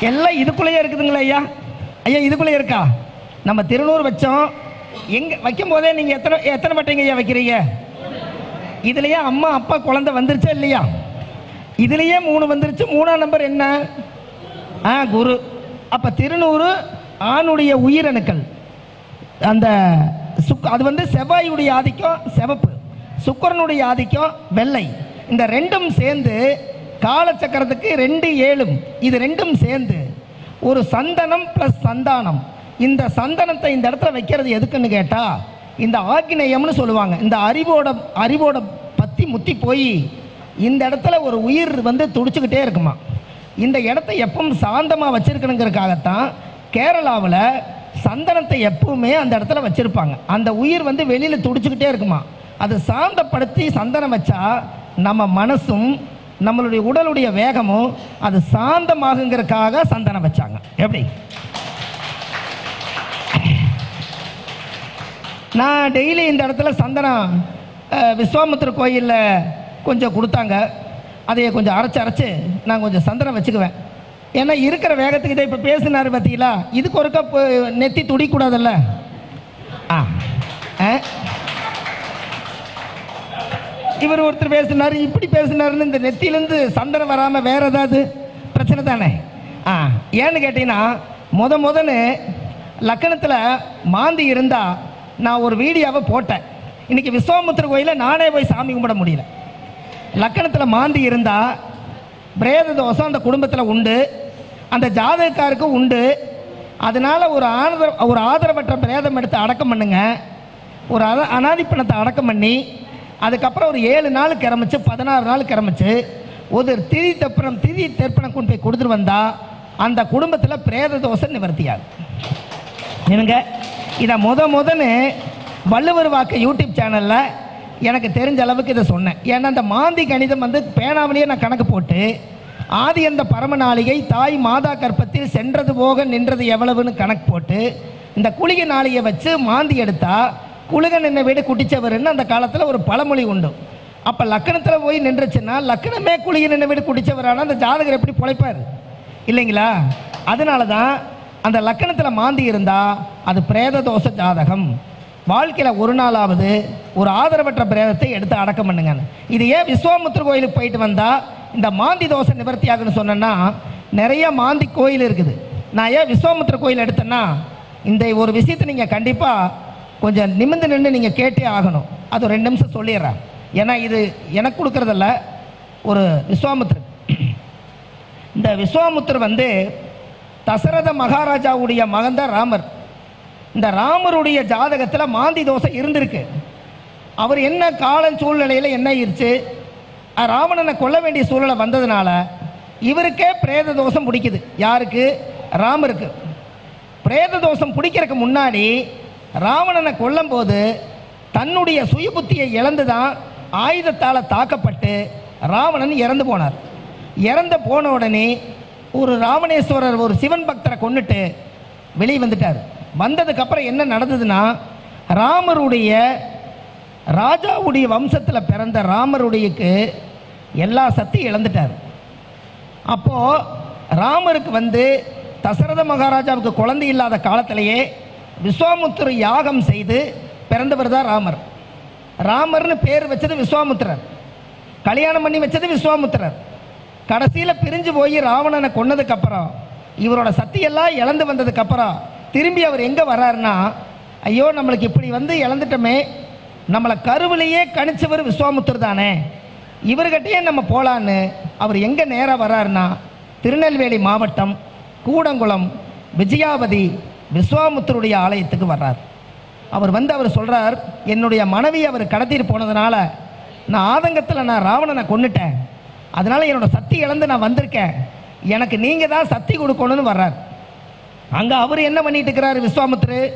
எல்லாம் இதுக்குள்ளேயே இருக்குதுங்களா ஐயா? ஐயா இதுக்குள்ளேயே இருக்கா? நம்ம திருநூறு வச்சோம், எங்கே வைக்கும் போதே நீங்கள் எத்தனை பட்டைங்க ஐயா வைக்கிறீங்க? இதுலையே அம்மா அப்பா குழந்தை வந்துருச்சா இல்லையா? இதுலேயே 3 வந்துருச்சு. 3ஆம் நம்பர் என்ன? குரு. அப்போ திருநூறு ஆணுடைய உயிரணுக்கள். அந்த அது வந்து செவ்வாயுடைய ஆதிக்கம் சிவப்பு, சுக்கிரனுடைய ஆதிக்கம் வெள்ளை. இந்த ரெண்டும் சேர்ந்து காலச்சக்கரத்துக்கு 2 7 இது ரெண்டும் சேர்ந்து ஒரு சந்தனம் ப்ளஸ் சந்தானம். இந்த சந்தனத்தை இந்த இடத்துல வைக்கிறது எதுக்குன்னு கேட்டால், இந்த ஆக்னேயம்னு சொல்லுவாங்க. இந்த அறிவோட பற்றி முத்தி போய் இந்த இடத்துல ஒரு உயிர் வந்து துடிச்சுக்கிட்டே இருக்குமா. இந்த இடத்த எப்பவும் சாந்தமாக வச்சிருக்கணுங்கிறதுக்காகத்தான் கேரளாவில் சந்தனத்தை எப்பவுமே அந்த இடத்துல வச்சுருப்பாங்க. அந்த உயிர் வந்து வெளியில் துடிச்சுக்கிட்டே இருக்குமா. அது சாந்தப்படுத்தி சந்தனம் வச்சா நம்ம மனசும் நம்மளுடைய உடலுடைய வேகமும் அது சாந்தமாகுங்கிறதுக்காக சந்தனம் வச்சாங்க. எப்படி? நான் டெய்லி இந்த இடத்துல சந்தனம் விஸ்வாமித்திர கோயிலில் கொஞ்சம் கொடுத்தாங்க. அதையே கொஞ்சம் அரைச்சி நான் கொஞ்சம் சந்தனம் வச்சுக்குவேன். ஏன்னா இருக்கிற வேகத்துக்கு இதை இப்போ பேசினார் பார்த்தீங்களா, இதுக்கு ஒரு கப் நெத்தி துடிக்கூடாதல்ல. இவர் ஒருத்தர் பேசினார், இப்படி பேசினாருன்னு இந்த நெத்தியிலேருந்து சந்தனம் வராமல் வேறு ஏதாவது பிரச்சனை தானே? ஏன்னு கேட்டிங்கன்னா, முதல்ல லக்கணத்தில் மாந்தி இருந்தால் நான் ஒரு வீடியோவை போட்டேன். இன்றைக்கி விஸ்வாமித்திர கோயிலில் நானே போய் சாமி கும்பிட முடியல. லக்கணத்தில் மாந்தி இருந்தால் பிரேத தோஷம் அந்த குடும்பத்தில் உண்டு, அந்த ஜாதகக்காருக்கு உண்டு. அதனால் ஒரு ஆதரவற்ற பிரேதம் எடுத்து அடக்கம் பண்ணுங்க. ஒரு அனாதி பணத்தை அடக்கம் பண்ணி அதுக்கப்புறம் ஒரு 7 நாள் கிளம்பிச்சு 16 நாள் கிளம்பிச்சு ஒரு திதி தெப்பனம் கொண்டு போய் கொடுத்துட்டு வந்தால் அந்த குடும்பத்தில் பிரேத தோஷம் நிவர்த்தியாகும். என்னங்க இதை முதன்னு வள்ளுவர் வாக்கு யூடியூப் சேனலில் எனக்கு தெரிஞ்ச அளவுக்கு இதை சொன்னேன். ஏன்னா அந்த மாந்தி கணிதம் வந்து பேனாவிலேயே நான் கணக்கு போட்டு ஆதி அந்த பரமநாளிகை தாய் மாதா கற்பத்தில் சென்றது போக நின்றது எவ்வளவுன்னு கணக்கு போட்டு இந்த குளிகை நாளிகை வச்சு மாந்தி எடுத்தால் குளிக நின்ன வீடு குட்டிச்சவருன்னு அந்த காலத்தில் ஒரு பழமொழி உண்டு. அப்போ லக்கணத்தில் போய் நின்றுச்சுன்னா லக்கணமே குளிகை நின்ன வீடு குட்டிச்சவரான அந்த ஜாதகர் எப்படி பிழைப்பார் இல்லைங்களா? அதனால தான் அந்த லக்கணத்தில் மாந்தி இருந்தால் அது பிரேத தோஷ ஜாதகம். வாழ்க்கையில் ஒரு நாளாவது ஒரு ஆதரவற்ற பிரேதத்தை எடுத்து அடக்கம் பண்ணுங்க. இது ஏன் விஸ்வாமுத்திர கோயிலுக்கு போயிட்டு வந்தால் இந்த மாந்தி தோஷ நிவர்த்தி ஆகுன்னு சொன்னேன்னா நிறைய மாந்தி கோயில் இருக்குது. நான் ஏன் விஸ்வாமுத்திர கோயில் எடுத்தேன்னா இந்த ஒரு விஷயத்தை நீங்கள் கண்டிப்பாக கொஞ்சம் நிமிர்ந்து நின்று நீங்கள் கேட்டே ஆகணும். அது ஒரு 2 நிமிஷம் சொல்லிடுறேன். ஏன்னா இது எனக்கு கொடுக்குறதில்ல, ஒரு விஸ்வாமுத்திரர். இந்த விஸ்வாமுத்திரர் வந்து தசரத மகாராஜாவுடைய மகன் தான் ராமர். இந்த ராமருடைய ஜாதகத்தில் மாந்தி தோஷம் இருந்திருக்கு. அவர் என்ன காலம் சூழ்நிலையில் என்ன ஆயிடுச்சு, ராவணனை கொல்ல வேண்டிய சூழ்நிலை வந்ததுனால இவருக்கே பிரேத தோஷம் பிடிக்குது. யாருக்கு? ராமருக்கு. பிரேத தோஷம் பிடிக்கிறதுக்கு முன்னாடி ராவணனை கொல்லும் போது தன்னுடைய சுய புத்தியை இழந்து தான் ஆயுதத்தால் தாக்கப்பட்டு ராவணன் இறந்து போனார். இறந்து போன உடனே ஒரு ராவணேஸ்வரர் ஒரு சிவன் பக்தரை கொண்டுட்டு வெளியே வந்துட்டார். வந்ததுக்கப்புறம் என்ன நடந்ததுன்னா ராமருடைய ராஜாவுடைய வம்சத்தில் பிறந்த ராமருடையக்கு எல்லா சக்தியும் இழந்துட்டார். அப்போது ராமருக்கு வந்து தசரத மகாராஜாவுக்கு குழந்தை இல்லாத காலத்திலேயே விஸ்வாமுத்திர யாகம் செய்து பிறந்தவர் தான் ராமர். ராமர்னு பேர் வச்சது விஸ்வாமுத்திரர், கல்யாணம் பண்ணி வச்சது விஸ்வாமுத்திரர். கடைசியில் பிரிஞ்சு போய் ராவணனை கொன்னதுக்கப்புறம் இவரோட சக்தியெல்லாம் இழந்து வந்ததுக்கப்புறம் திரும்பி அவர் எங்கே வர்றாருன்னா, ஐயோ நம்மளுக்கு இப்படி வந்து இழந்துட்டோமே, நம்மளை கருவிலேயே கணிச்சவர் விஸ்வாமுத்திரர் தானே, இவர்கிட்டயே நம்ம போகலான்னு அவர் எங்கே நேராக வர்றாருன்னா திருநெல்வேலி மாவட்டம் கூடங்குளம் விஜயாவதி விஸ்வாமுத்திரருடைய ஆலயத்துக்கு வர்றார். அவர் வந்து அவர் சொல்கிறார், என்னுடைய மனைவி அவர் கடத்திட்டு போனதுனால நான் ஆதங்கத்தில் நான் ராவணனை கொன்னுட்டேன், அதனால் என்னோடய சக்தி இழந்து நான் வந்திருக்கேன், எனக்கு நீங்கள் தான் சக்தி கொடுக்கணும்னு வர்றார். அங்கே அவர் என்ன பண்ணிட்டு இருக்கிறார் விஸ்வாமுத்திரர்,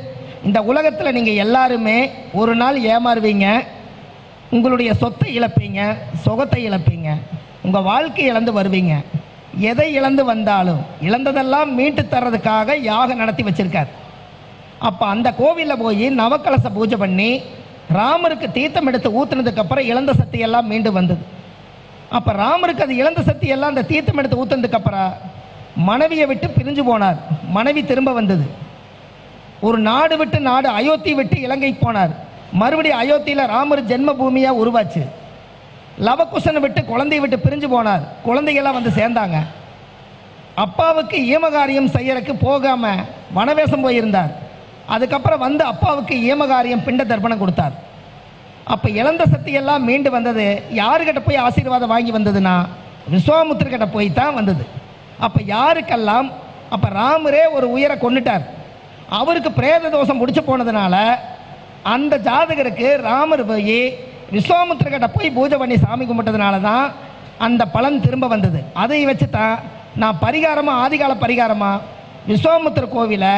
இந்த உலகத்தில் நீங்கள் எல்லாருமே ஒரு நாள் ஏமாறுவீங்க, உங்களுடைய சொத்தை இழப்பீங்க, சுகத்தை இழப்பீங்க, உங்கள் வாழ்க்கை இழந்து வருவீங்க. எதை இழந்து வந்தாலும் இழந்ததெல்லாம் மீட்டு தர்றதுக்காக யாகம் நடத்தி வச்சிருக்கார். அப்போ அந்த கோவிலில் போய் நவக்கலச பூஜை பண்ணி ராமருக்கு தீர்த்தம் எடுத்து ஊற்றுனதுக்கப்புறம் இழந்த சக்தியெல்லாம் மீண்டு வந்தது. அப்போ ராமருக்கு அது இழந்த சக்தியெல்லாம் அந்த தீர்த்தம் எடுத்து ஊற்றுனதுக்கப்புறம் மனைவியை விட்டு பிரிஞ்சு போனார். மனைவி திரும்ப வந்தது. ஒரு நாடு விட்டு நாடு அயோத்தி விட்டு இலங்கை போனார். மறுபடியும் அயோத்தியில் ராமர் ஜென்ம பூமியாக உருவாச்சு. லவகுஷனை விட்டு குழந்தையை விட்டு பிரிஞ்சு போனார். குழந்தைகள்லாம் வந்து சேர்ந்தாங்க. அப்பாவுக்கு ஈமகாரியம் செய்யறதுக்கு போகாமல் வனவேசம் போயிருந்தார். அதுக்கப்புறம் வந்து அப்பாவுக்கு ஈமகாரியம் பிண்ட தர்ப்பணம் கொடுத்தார். அப்போ இழந்த சக்தியெல்லாம் மீண்டு வந்தது. யாருக்கிட்ட போய் ஆசீர்வாதம் வாங்கி வந்ததுன்னா விஸ்வாமுத்திரர்கிட்ட போய் தான் வந்தது. அப்போ யாருக்கெல்லாம் அப்போ ராமரே ஒரு உயிரை கொண்டுட்டார். அவருக்கு பிரேத தோஷம் முடிச்சு போனதுனால அந்த ஜாதகருக்கு ராமர் போய் விஸ்வாமுத்திரர்கிட்ட போய் பூஜை பண்ணி சாமி கும்பிட்டதுனால தான் அந்த பலன் திரும்ப வந்தது. அதை வச்சு தான் நான் பரிகாரமாக ஆதிகால பரிகாரமாக விஸ்வாமுத்திர கோவிலை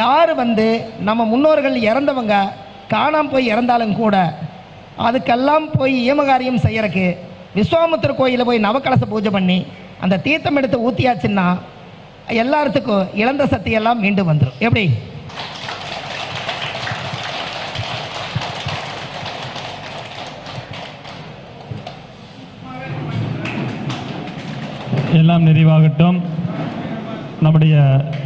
யார் வந்து நம்ம முன்னோர்கள் இறந்தவங்க காணாமல் போய் இறந்தாலும் கூட அதுக்கெல்லாம் போய் ஈமகாரியம் செய்யறதுக்கு விஸ்வாமுத்திர கோயிலில் போய் நவக்கலச பூஜை பண்ணி அந்த தீர்த்தம் எடுத்து ஊற்றியாச்சுன்னா எல்லாத்துக்கும் இழந்த சக்தியெல்லாம் மீண்டும் வந்துடும். எப்படி?
எல்லாம் நிறைவாகட்டும். நம்முடைய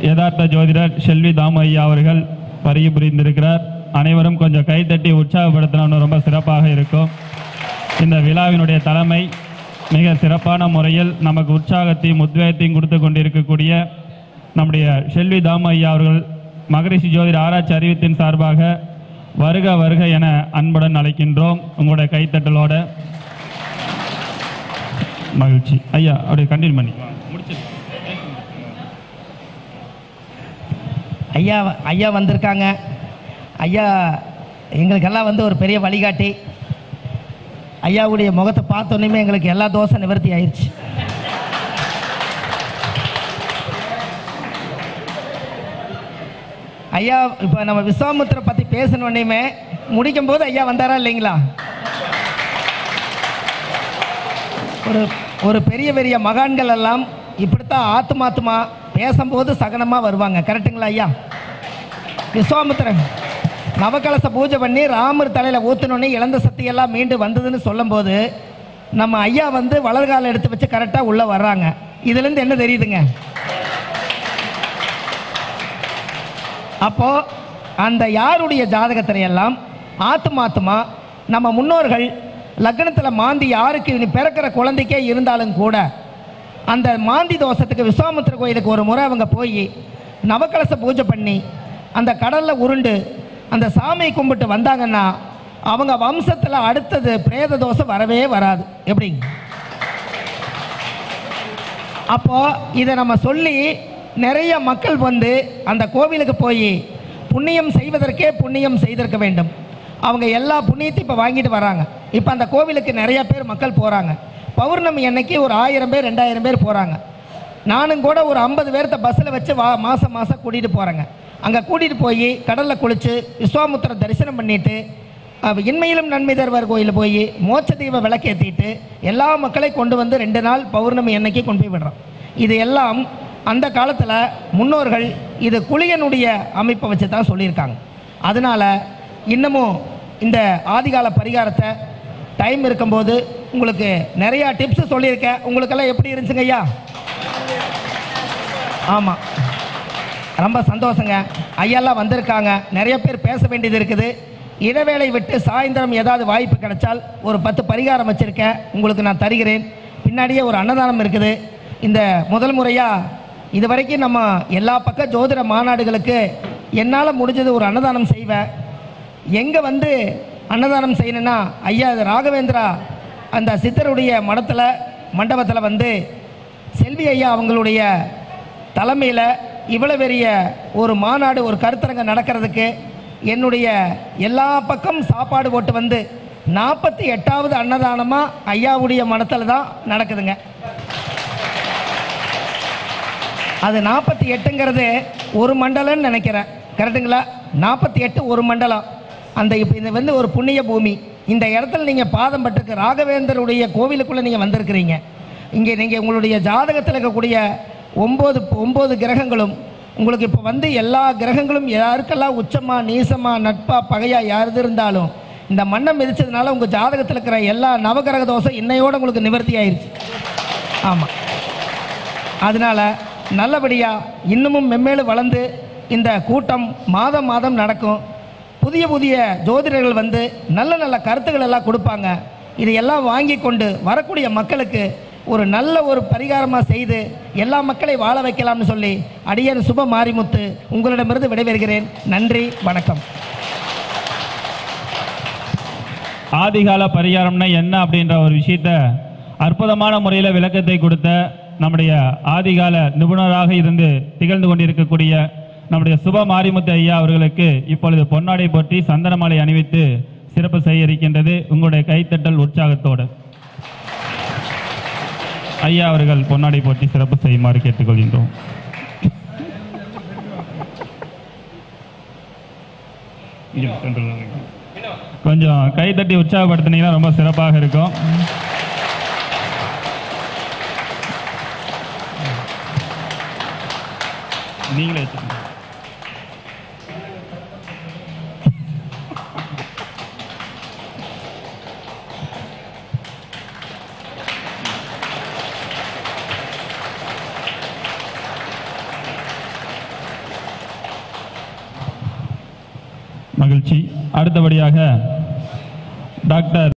யதார்த்த ஜோதிடர் செல்வி தாமு ஐயா அவர்கள் வருகை புரிந்திருக்கிறார். அனைவரும் கொஞ்சம் கைத்தட்டி உற்சாகப்படுத்தினோன்னு ரொம்ப சிறப்பாக இருக்கும். இந்த விழாவினுடைய தலைமை மிக சிறப்பான முறையில் நமக்கு உற்சாகத்தையும் உத்வேகத்தையும் கொடுத்து கொண்டிருக்கக்கூடிய நம்முடைய செல்வி தாமு ஐயா அவர்கள் மகரிஷி ஜோதிட ஆராய்ச்சி அறிவித்தின் சார்பாக வருக வருக என அன்புடன் அழைக்கின்றோம். உங்களுடைய கைத்தட்டலோட மகிழ்ச்சி. ஐயா அப்படியே கண்டினியூ பண்ணி
ஐயா ஐயா வந்திருக்காங்க. ஐயா எங்களுக்கெல்லாம் வந்து ஒரு பெரிய வழிகாட்டி. ஐயாவுடைய முகத்தை பார்த்தோன்னே எங்களுக்கு எல்லா தோசை நிவர்த்தி ஆயிடுச்சு. ஐயா இப்போ நம்ம விஸ்வாமுத்திரை பற்றி பேசணுன்னே முடிக்கும் போது ஐயா வந்தாரா இல்லைங்களா? ஒரு பெரிய பெரிய மகான்கள் எல்லாம் இப்படித்தான் ஆத்மாத்மா பேசும்போது சகனமாக வருவாங்க. கரெக்டுங்களா ஐயா? விஸ்வாமுத்திரன் நவகலச பூஜை பண்ணி ராமர் தலையில் ஊற்றினோடனே இழந்த சக்தியெல்லாம் மீண்டு வந்ததுன்னு சொல்லும்போது நம்ம ஐயா வந்து வலதுகால எடுத்து வச்சு கரெக்டாக உள்ளே வர்றாங்க. இதுலேருந்து என்ன தெரியுதுங்க? அப்போது அந்த யாருடைய ஜாதகத்தினை எல்லாம் ஆத்மாத்மா நம்ம முன்னோர்கள் லக்னத்தில் மாந்தி யாருக்கு இனி பிறக்கிற குழந்தைக்கே இருந்தாலும் கூட அந்த மாந்தி தோஷத்துக்கு விஸ்வாமுத்திர கோயிலுக்கு ஒரு முறை அவங்க போய் நவகலச பூஜை பண்ணி அந்த கடலில் உருண்டு அந்த சாமியை கும்பிட்டு வந்தாங்கன்னா அவங்க வம்சத்தில் அடுத்தது பிரேத தோஷம் வரவே வராது. எப்படிங்க? அப்போது இதை நம்ம சொல்லி நிறைய மக்கள் வந்து அந்த கோவிலுக்கு போய் புண்ணியம் செய்வதற்கே புண்ணியம் செய்திருக்க வேண்டும். அவங்க எல்லா புண்ணியத்தையும் இப்போ வாங்கிட்டு வராங்க. இப்போ அந்த கோவிலுக்கு நிறைய பேர் மக்கள் போகிறாங்க. பௌர்ணமி அன்னைக்கு ஒரு 1000 பேர் 2000 பேர் போகிறாங்க. நானும் கூட ஒரு 50 பேர்த்த பஸ்ஸில் வச்சு மாதம் கூட்டிகிட்டு போகிறேங்க. அங்கே கூட்டிகிட்டு போய் கடலில் குளித்து விஸ்வாமுத்திர தரிசனம் பண்ணிவிட்டு இன்மையிலும் நன்மை தருவார் கோயிலில் போய் மோட்ச தீப விளக்கேற்றிட்டு எல்லா மக்களையும் கொண்டு வந்து 2 நாள் பௌர்ணமி அன்னைக்கு கொண்டு போய் விடுறோம். இது எல்லாம் அந்த காலத்தில் முன்னோர்கள் இது குளியனுடைய அமைப்பை வச்சு தான் சொல்லியிருக்காங்க. அதனால் இன்னமும் இந்த ஆதிகால பரிகாரத்தை டைம் இருக்கும்போது உங்களுக்கு நிறையா டிப்ஸு சொல்லியிருக்கேன். உங்களுக்கெல்லாம் எப்படி இருந்துச்சுங்க ஐயா? ஆமாம், ரொம்ப சந்தோஷங்க. ஐயெல்லாம் வந்திருக்காங்க. நிறைய பேர் பேச வேண்டியது இருக்குது. இடைவேளை விட்டு சாயந்தரம் ஏதாவது வாய்ப்பு கிடைச்சால் ஒரு 10 பரிகாரம் வச்சுருக்கேன், உங்களுக்கு நான் தருகிறேன். பின்னாடியே ஒரு அன்னதானம் இருக்குது. இந்த முதல் முறையாக இது வரைக்கும் நம்ம எல்லா பக்க ஜோதிட மாநாடுகளுக்கு என்னால் முடிஞ்சது ஒரு அன்னதானம் செய்வேன். எங்கே வந்து அன்னதானம் செய்யணுன்னா ஐயா ராகவேந்திரா அந்த சித்தருடைய மண்டபத்தில் வந்து செல்வி ஐயா அவங்களுடைய தலைமையில் இவ்வளோ பெரிய ஒரு மாநாடு ஒரு கருத்தரங்க நடக்கிறதுக்கு என்னுடைய எல்லா பக்கம் சாப்பாடு போட்டு வந்து 48வது அன்னதானமாக ஐயாவுடைய மடத்தில் தான் நடக்குதுங்க. அது 48ங்கிறது ஒரு மண்டலம்னு நினைக்கிறேன். கரெக்டுங்களா? 48 ஒரு மண்டலம். அந்த இப்போ இது வந்து ஒரு புண்ணிய பூமி. இந்த இடத்துல நீங்கள் பாதம் பட்டிருக்கு ராகவேந்தருடைய கோவிலுக்குள்ளே நீங்கள் வந்திருக்கிறீங்க. இங்கே நீங்கள் உங்களுடைய ஜாதகத்தில் இருக்கக்கூடிய 9 கிரகங்களும் உங்களுக்கு இப்போ வந்து எல்லா கிரகங்களும் யாருக்கெல்லாம் உச்சமாக நீசமாக நட்பாக பகையாக யாரு இருந்தாலும் இந்த மண்ணை மிதித்ததுனால உங்கள் ஜாதகத்தில் இருக்கிற எல்லா நவகிரக தோஷம் இன்னையோடு உங்களுக்கு நிவர்த்தி ஆயிடுச்சு. ஆமாம், அதனால் நல்லபடியாக இன்னமும் மென்மேலும் வளர்ந்து இந்த கூட்டம் மாதம் நடக்கும். புதிய ஜோதிடர்கள் வந்து நல்ல கருத்துக்கள் எல்லாம் கொடுப்பாங்க. இதையெல்லாம் வாங்கி கொண்டு வரக்கூடிய மக்களுக்கு ஒரு நல்ல ஒரு பரிகாரமாக செய்து எல்லா மக்களையும் வாழ வைக்கலாம்னு சொல்லி அடியேன் சுப மாரிமுத்து உங்களிடமிருந்து விடைபெறுகிறேன். நன்றி, வணக்கம்.
ஆதிகால பரிகாரம்னா என்ன அப்படின்ற ஒரு விஷயத்தை அற்புதமான முறையில் விளக்கத்தை கொடுத்த நம்முடைய ஆதிகால நிபுணராக இருந்து திகழ்ந்து கொண்டிருக்கக்கூடிய நம்முடைய சுப மாரிமுத்து ஐயா அவர்களுக்கு இப்பொழுது பொன்னாடை போற்றி சந்தனமாலை அணிவித்து சிறப்பு செய்ய இருக்கின்றது. உங்களுடைய கைத்தட்டல் உற்சாகத்தோடு ஐயா அவர்கள் பொன்னாடை போற்றி சிறப்பு செய்யுமாறு கேட்டுக்கொள்கின்றோம். கொஞ்சம் கைத்தட்டி உற்சாகப்படுத்தினீங்கன்னா ரொம்ப சிறப்பாக இருக்கும். நீங்களே மகிழ்ச்சி. அடுத்தபடியாக டாக்டர்